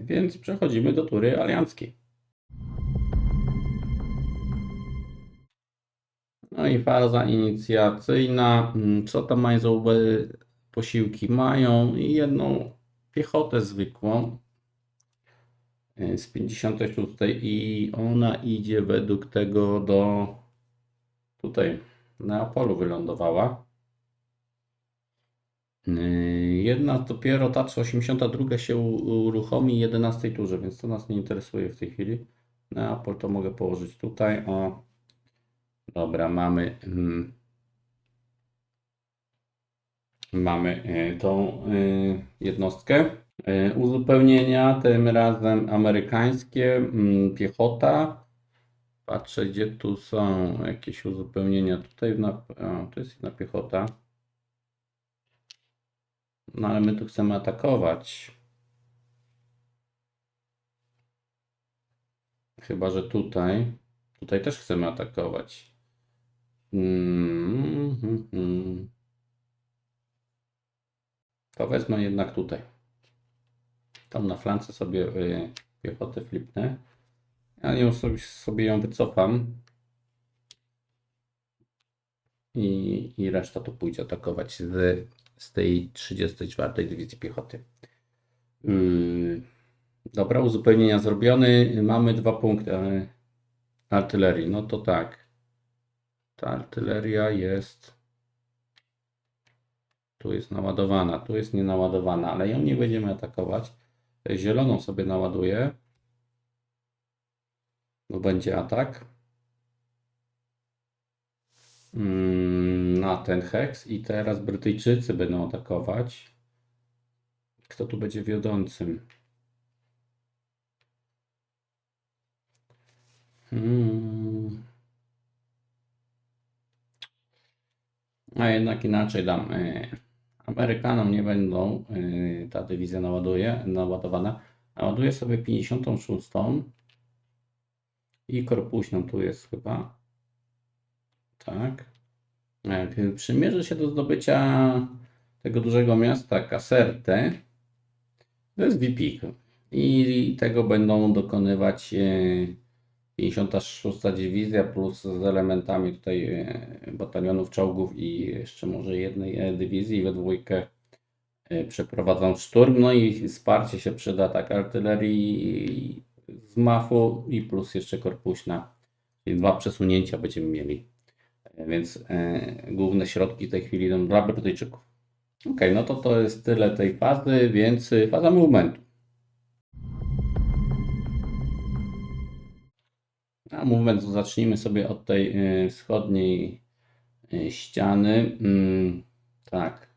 więc przechodzimy do tury alianckiej. No i faza inicjacyjna. Co tam mają za posiłki? Mają jedną piechotę zwykłą z 56 i ona idzie według tego do tutaj na Neapolu wylądowała. Jedna dopiero ta 82 się uruchomi 11 turze, więc to nas nie interesuje w tej chwili. Neapol to mogę położyć tutaj. O, dobra, mamy tą jednostkę. Uzupełnienia, tym razem amerykańskie, piechota. Patrzę, gdzie tu są jakieś uzupełnienia. Tutaj to jest jedna piechota. No ale my tu chcemy atakować. Chyba, że tutaj. Tutaj też chcemy atakować. To wezmę jednak tutaj. Tam na flance sobie piechotę flipnę. Ja ją sobie ją wycofam. I reszta to pójdzie atakować z tej 34 Dywizji Piechoty. Dobra, uzupełnienia zrobione. Mamy 2 punkty artylerii. No to tak. Ta artyleria jest. Tu jest naładowana, tu jest nienaładowana, ale ją nie będziemy atakować. Zieloną sobie naładuję. Bo będzie atak. Na ten heks i teraz Brytyjczycy będą atakować. Kto tu będzie wiodącym? A jednak inaczej dam. Amerykanom nie będą ta dywizja naładowana. Naładuję sobie 56 i korpuśną tu jest chyba. Tak. Przymierzę się do zdobycia tego dużego miasta Caserta. To jest VP. I tego będą dokonywać 56 Dywizja plus z elementami tutaj batalionów czołgów i jeszcze może jednej dywizji we dwójkę przeprowadzą szturm. No i wsparcie się przyda tak artylerii z MAF-u i plus jeszcze korpuśna. Czyli 2 przesunięcia będziemy mieli. Więc główne środki w tej chwili idą dla Brytyjczyków. Ok, no to jest tyle tej fazy, więc faza movementu. A movement zacznijmy sobie od tej wschodniej ściany. Tak.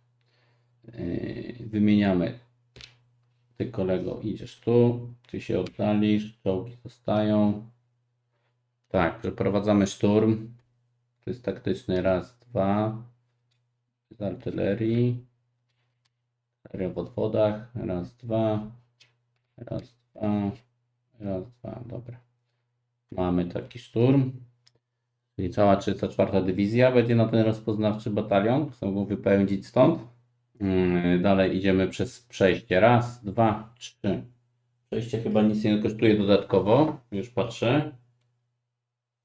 Wymieniamy. Ty kolego idziesz tu, ty się oddalisz, czołgi zostają. Tak, przeprowadzamy szturm. To jest taktyczny raz, 2. Z artylerii. Artyleria w odwodach. Raz, 2. Raz, 2. Raz, 2. Dobra. Mamy taki szturm. Czyli cała 34 Dywizja będzie na ten rozpoznawczy batalion. Chcą go wypędzić stąd. Dalej idziemy przez przejście. Raz, 2, 3. Przejście chyba nic nie kosztuje dodatkowo. Już patrzę.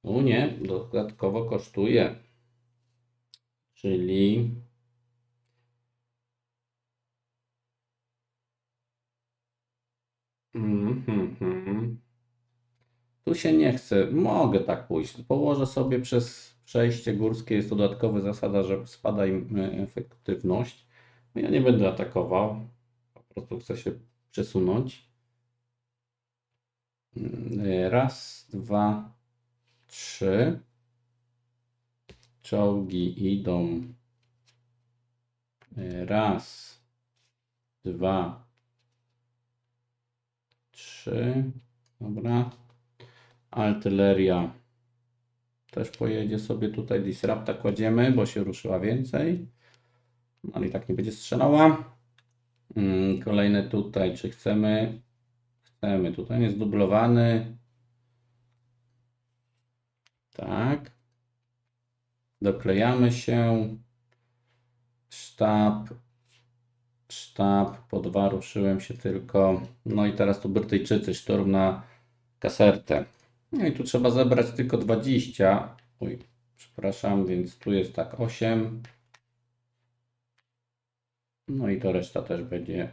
Nie, dodatkowo kosztuje. Czyli tu się nie chce. Mogę tak pójść. Położę sobie przez przejście górskie. Jest to dodatkowa zasada, że spada im efektywność. Ja nie będę atakował. Po prostu chcę się przesunąć. Raz, 2, 3. Czołgi idą. Raz, 2, 3. Dobra. Artyleria też pojedzie sobie tutaj. Disrupta kładziemy, bo się ruszyła więcej. No ale i tak nie będzie strzelała. Kolejne tutaj, czy chcemy? Chcemy. Tutaj jest dublowany. Tak. Doklejamy się. Sztab. Po 2 ruszyłem się tylko. No i teraz tu Brytyjczycy, szturm na Casertę. No i tu trzeba zebrać tylko 20. Oj, przepraszam, więc tu jest tak 8. No i to reszta też będzie.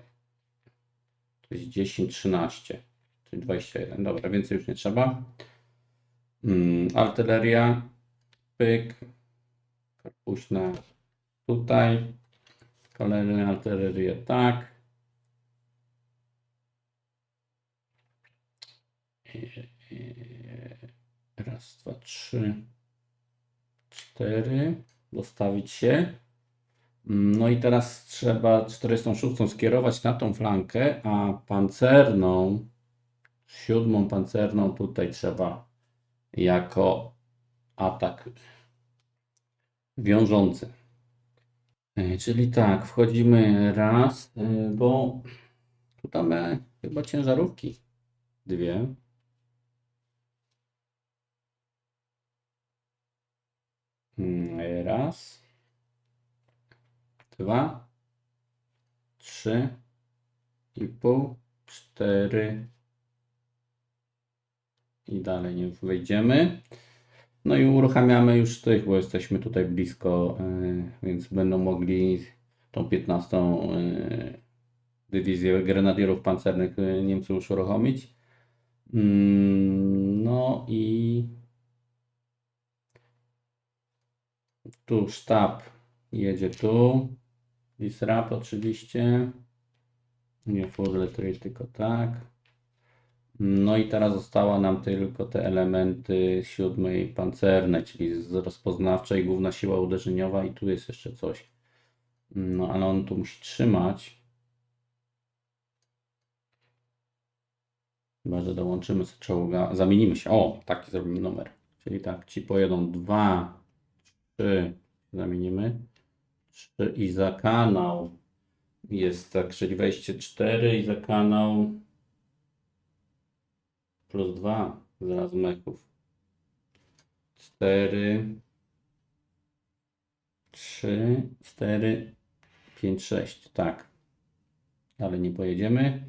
To jest 10, 13. Czyli 21. Dobra, więcej już nie trzeba. Artyleria. Pyk. Korpuśna tutaj. Kolejny artylerię, tak. Raz, dwa, trzy, cztery. Dostawić się. No i teraz trzeba 46 skierować na tą flankę, a pancerną, 7 pancerną tutaj trzeba jako atak wiążący. Czyli tak, wchodzimy raz, bo tu mamy chyba ciężarówki. Dwie. Raz, dwa, trzy i pół, cztery i dalej nie wejdziemy. No i uruchamiamy już tych, bo jesteśmy tutaj blisko, więc będą mogli tą 15. Dywizję grenadierów pancernych Niemcy już uruchomić. No i tu sztab jedzie tu. Disrupt oczywiście. Nie full letry, tylko tak. No i teraz została nam tylko te elementy 7 pancernej, czyli z rozpoznawczej, główna siła uderzeniowa i tu jest jeszcze coś. No ale on tu musi trzymać. Chyba, że dołączymy sobie czołga, zamienimy się. O, taki zrobimy numer. Czyli tak, ci pojedą 2, 3, zamienimy. 3 i za kanał jest tak, czyli wejście 4 i za kanał plus 2 zaraz mechów. 4, 3, 4, 5, 6. Tak. Ale nie pojedziemy.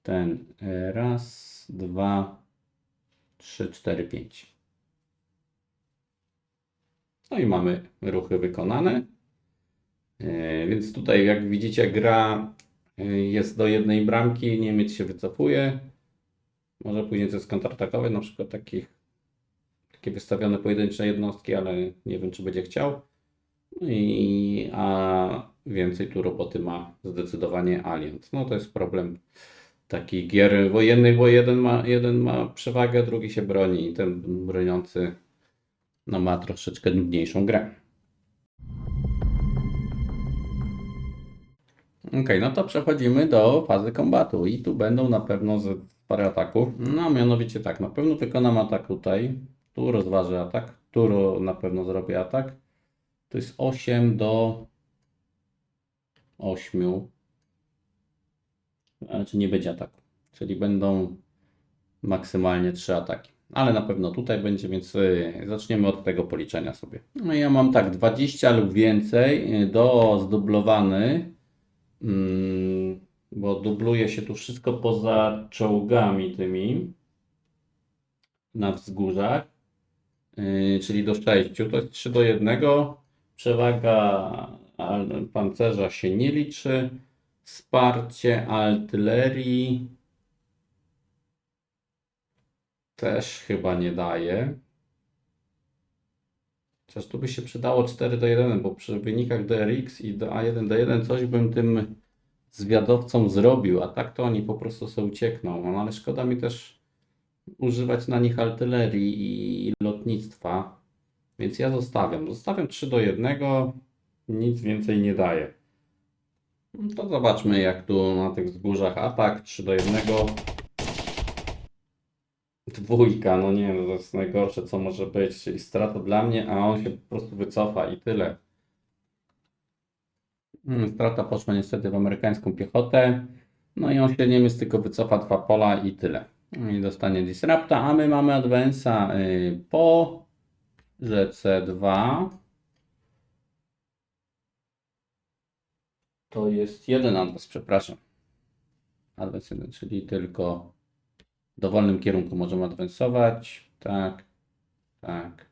Ten raz, 2, 3, 4, 5. No i mamy ruchy wykonane. Więc tutaj jak widzicie gra jest do jednej bramki, Niemiec się wycofuje. Może później coś skontratakować, na przykład takie wystawione pojedyncze jednostki, ale nie wiem czy będzie chciał. A więcej tu roboty ma zdecydowanie Alliant. No to jest problem takich gier wojennych, bo jeden ma przewagę, drugi się broni i ten broniący no, ma troszeczkę nudniejszą grę. Ok, no to przechodzimy do fazy kombatu i tu będą na pewno parę ataków. No mianowicie tak, na pewno wykonam atak tutaj, tu rozważę atak, tu na pewno zrobię atak. To jest 8 do 8. Znaczy nie będzie ataku, czyli będą maksymalnie 3 ataki. Ale na pewno tutaj będzie, więc zaczniemy od tego policzenia sobie. No i ja mam tak, 20 lub więcej do zdublowany, bo dubluje się tu wszystko poza czołgami tymi na wzgórzach, czyli do 6. To jest 3 do 1. Przewaga pancerza się nie liczy. Wsparcie artylerii też chyba nie daje. Chociaż tu by się przydało 4 do 1, bo przy wynikach DRX i do A1 do 1 coś bym tym zwiadowcom zrobił, a tak to oni po prostu sobie uciekną. No ale szkoda mi też używać na nich artylerii i lotnictwa, więc ja zostawiam 3 do 1, nic więcej nie daje. No to zobaczmy jak tu na tych wzgórzach atak 3 do 1. Dwójka, no nie, no to jest najgorsze co może być, czyli strata dla mnie, a on się po prostu wycofa i tyle. Strata poszła niestety w amerykańską piechotę, no i on się Niemiec tylko wycofa 2 pola i tyle. I dostanie disrupta, a my mamy advance'a po rzece 2. To jest jeden advance, przepraszam. Advance 1, czyli tylko w dowolnym kierunku możemy adwansować. Tak, tak.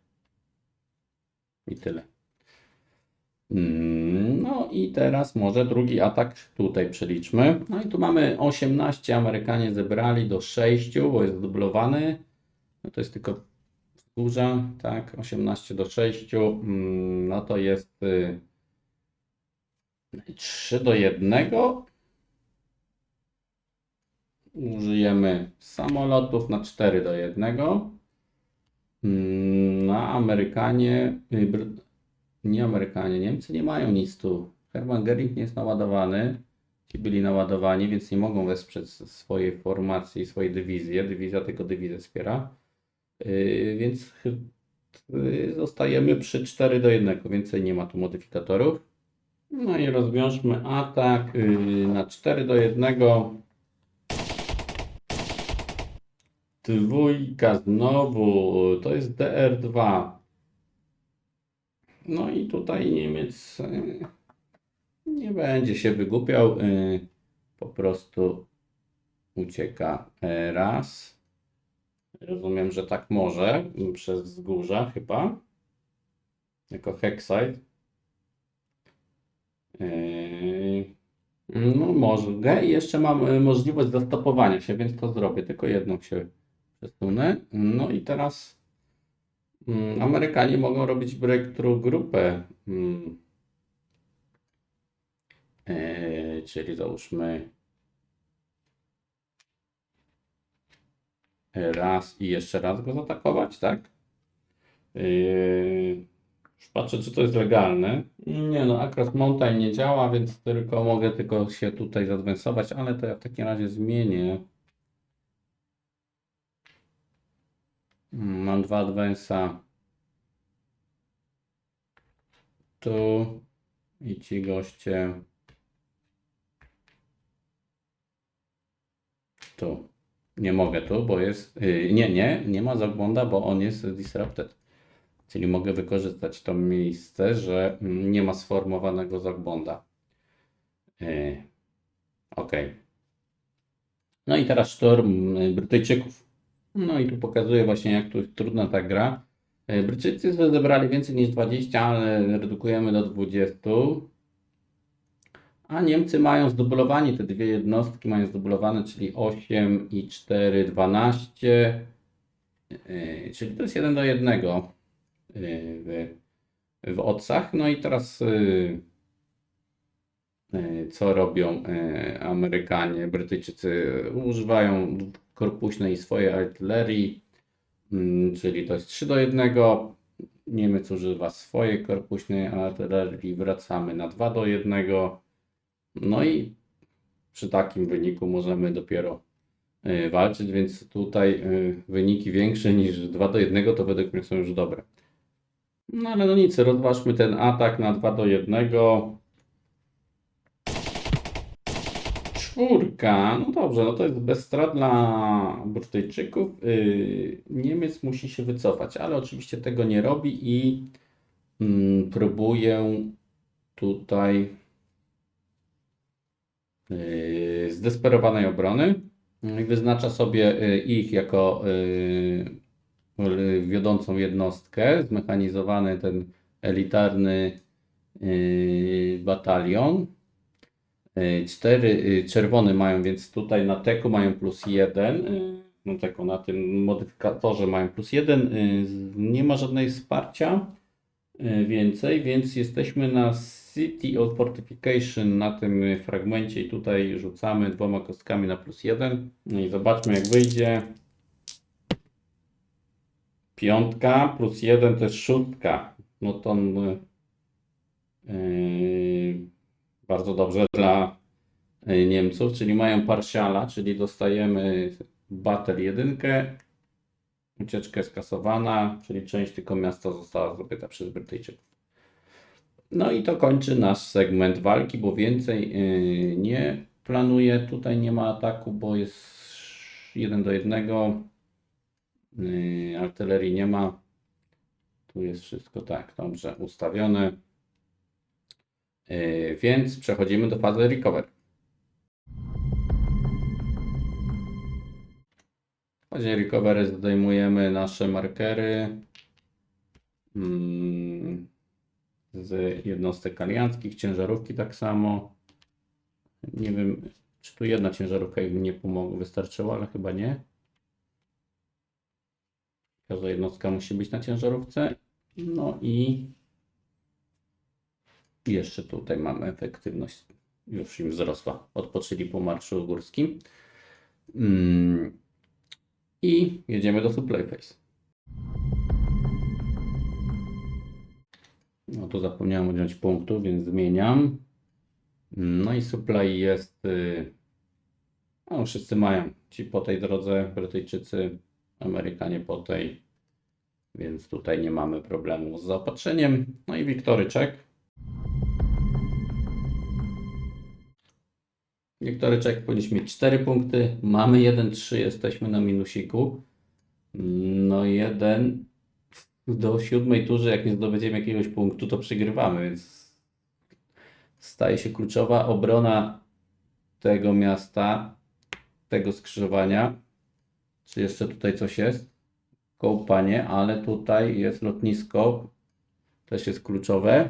I tyle. No i teraz może drugi atak tutaj przeliczmy. No i tu mamy 18, Amerykanie zebrali do 6, bo jest zdublowany. No to jest tylko wzgórza, tak, 18-6, no to jest 3-1. Użyjemy samolotów na 4-1. Na Amerykanie, nie Amerykanie, Niemcy nie mają nic tu. Hermann Göring nie jest naładowany. Ci byli naładowani, więc nie mogą wesprzeć swojej formacji, swojej dywizji. Dywizja tylko dywizję wspiera. Więc zostajemy przy 4-1. Więcej nie ma tu modyfikatorów. No i rozwiążmy atak na 4-1. Dwójka znowu, to jest DR2. No i tutaj Niemiec nie będzie się wygłupiał, po prostu ucieka raz. Rozumiem, że tak może, przez wzgórza chyba, jako Hexite. No może, i jeszcze mam możliwość zastopowania się, więc to zrobię, tylko jedną się przesunę. No i teraz Amerykanie mogą robić breakthrough grupę, czyli załóżmy raz i jeszcze raz go zaatakować, tak? Już patrzę, czy to jest legalne. Nie no, Across Mountain nie działa, więc mogę tylko się tutaj zadwensować, ale to ja w takim razie zmienię. Mam 2 adwensa tu i ci goście tu. Nie mogę tu, bo jest... nie ma zagląda, bo on jest disrupted. Czyli mogę wykorzystać to miejsce, że nie ma sformowanego zagląda. Ok. No i teraz sztorm Brytyjczyków. No i tu pokazuję właśnie, jak tu jest trudna ta gra. Brytyjczycy zebrali więcej niż 20, ale redukujemy do 20. A Niemcy mają zdublowani, te dwie jednostki mają zdublowane, czyli 8 i 4, 12. Czyli to jest 1-1 w odsach. No i teraz co robią Amerykanie, Brytyjczycy? Używają korpuśnej swojej artylerii, czyli to jest 3-1. Niemiec używa swojej korpuśnej artylerii, wracamy na 2-1. No i przy takim wyniku możemy dopiero walczyć, więc tutaj wyniki większe niż 2-1 to według mnie są już dobre. No ale no nic, rozważmy ten atak na 2-1. Czwórka, no dobrze, no to jest bez strat dla Brytyjczyków. Niemiec musi się wycofać, ale oczywiście tego nie robi i próbuje tutaj zdesperowanej obrony. Wyznacza sobie ich jako wiodącą jednostkę, zmechanizowany ten elitarny batalion. 4 czerwone mają, więc tutaj na teku mają +1. No teku na tym modyfikatorze mają +1. Nie ma żadnej wsparcia więcej, więc jesteśmy na City of Fortification na tym fragmencie i tutaj rzucamy 2 kostkami na +1. No i zobaczmy, jak wyjdzie. 5 +1 to jest 6. No to bardzo dobrze dla Niemców, czyli mają Parsiala, czyli dostajemy Battle 1, ucieczka skasowana, czyli część tylko miasta została zdobyta przez Brytyjczyków. No i to kończy nasz segment walki, bo więcej nie planuję. Tutaj nie ma ataku, bo jest 1-1. Artylerii nie ma. Tu jest wszystko tak, dobrze ustawione. Więc przechodzimy do fazy recover. W fazie recovery zdejmujemy nasze markery z jednostek alianckich, ciężarówki tak samo. Nie wiem, czy tu jedna ciężarówka im nie pomogła, wystarczyła, ale chyba nie. Każda jednostka musi być na ciężarówce. No i jeszcze tutaj mamy efektywność. Już im wzrosła. Odpoczęli po marszu górskim. I jedziemy do supply phase. No tu zapomniałem odjąć punktu, więc zmieniam. No i supply jest. No, wszyscy mają. Ci po tej drodze, Brytyjczycy, Amerykanie po tej. Więc tutaj nie mamy problemu z zaopatrzeniem. No i Wiktoryczek. Wiktoryczek powinniśmy mieć 4 punkty. Mamy 1-3, jesteśmy na minusiku. No 1 do 7 turze, jak nie zdobędziemy jakiegoś punktu, to przegrywamy, więc staje się kluczowa obrona tego miasta, tego skrzyżowania. Czy jeszcze tutaj coś jest? Kołpanie, ale tutaj jest lotnisko, też jest kluczowe.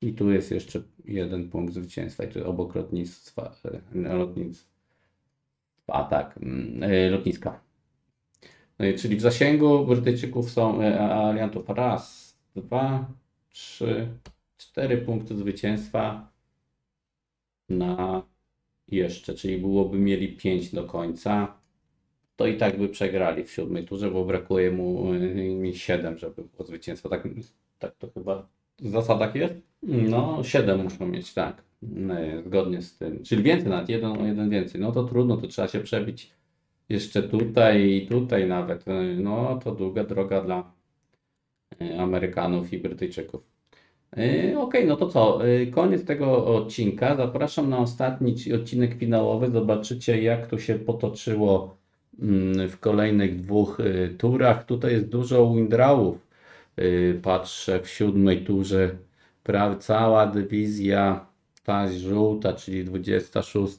I tu jest jeszcze 1 punkt zwycięstwa i tu obok lotnictwa, lotniska. Czyli w zasięgu Brytyjczyków są aliantów 1, 2, 3, 4 punkty zwycięstwa na jeszcze, czyli byłoby mieli 5 do końca. To i tak by przegrali w 7 turze, bo brakuje mi 7, żeby było zwycięstwo. Tak to chyba w zasadach jest? No, 7 muszą mieć, tak. Zgodnie z tym. Czyli więcej, nawet jeden o 1 więcej. No to trudno, to trzeba się przebić jeszcze tutaj i tutaj nawet. No to długa droga dla Amerykanów i Brytyjczyków. Okej, no to co? Koniec tego odcinka. Zapraszam na ostatni odcinek finałowy. Zobaczycie, jak to się potoczyło w kolejnych 2 turach. Tutaj jest dużo windrawów. Patrzę w 7 turze. Prawie cała dywizja, ta żółta, czyli 26.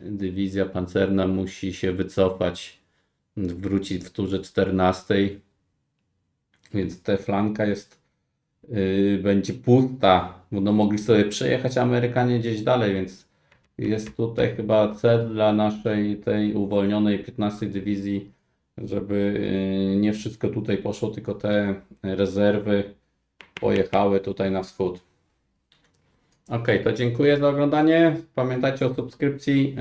Dywizja pancerna musi się wycofać, wrócić w turze 14. Więc ta flanka będzie pusta. Będą mogli sobie przejechać Amerykanie gdzieś dalej, więc jest tutaj chyba cel dla naszej tej uwolnionej 15 dywizji, żeby nie wszystko tutaj poszło, tylko te rezerwy pojechały tutaj na wschód. Ok, to dziękuję za oglądanie. Pamiętajcie o subskrypcji,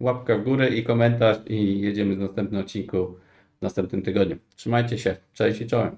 łapka w górę i komentarz i jedziemy w następnym odcinku w następnym tygodniu. Trzymajcie się. Cześć i czołem.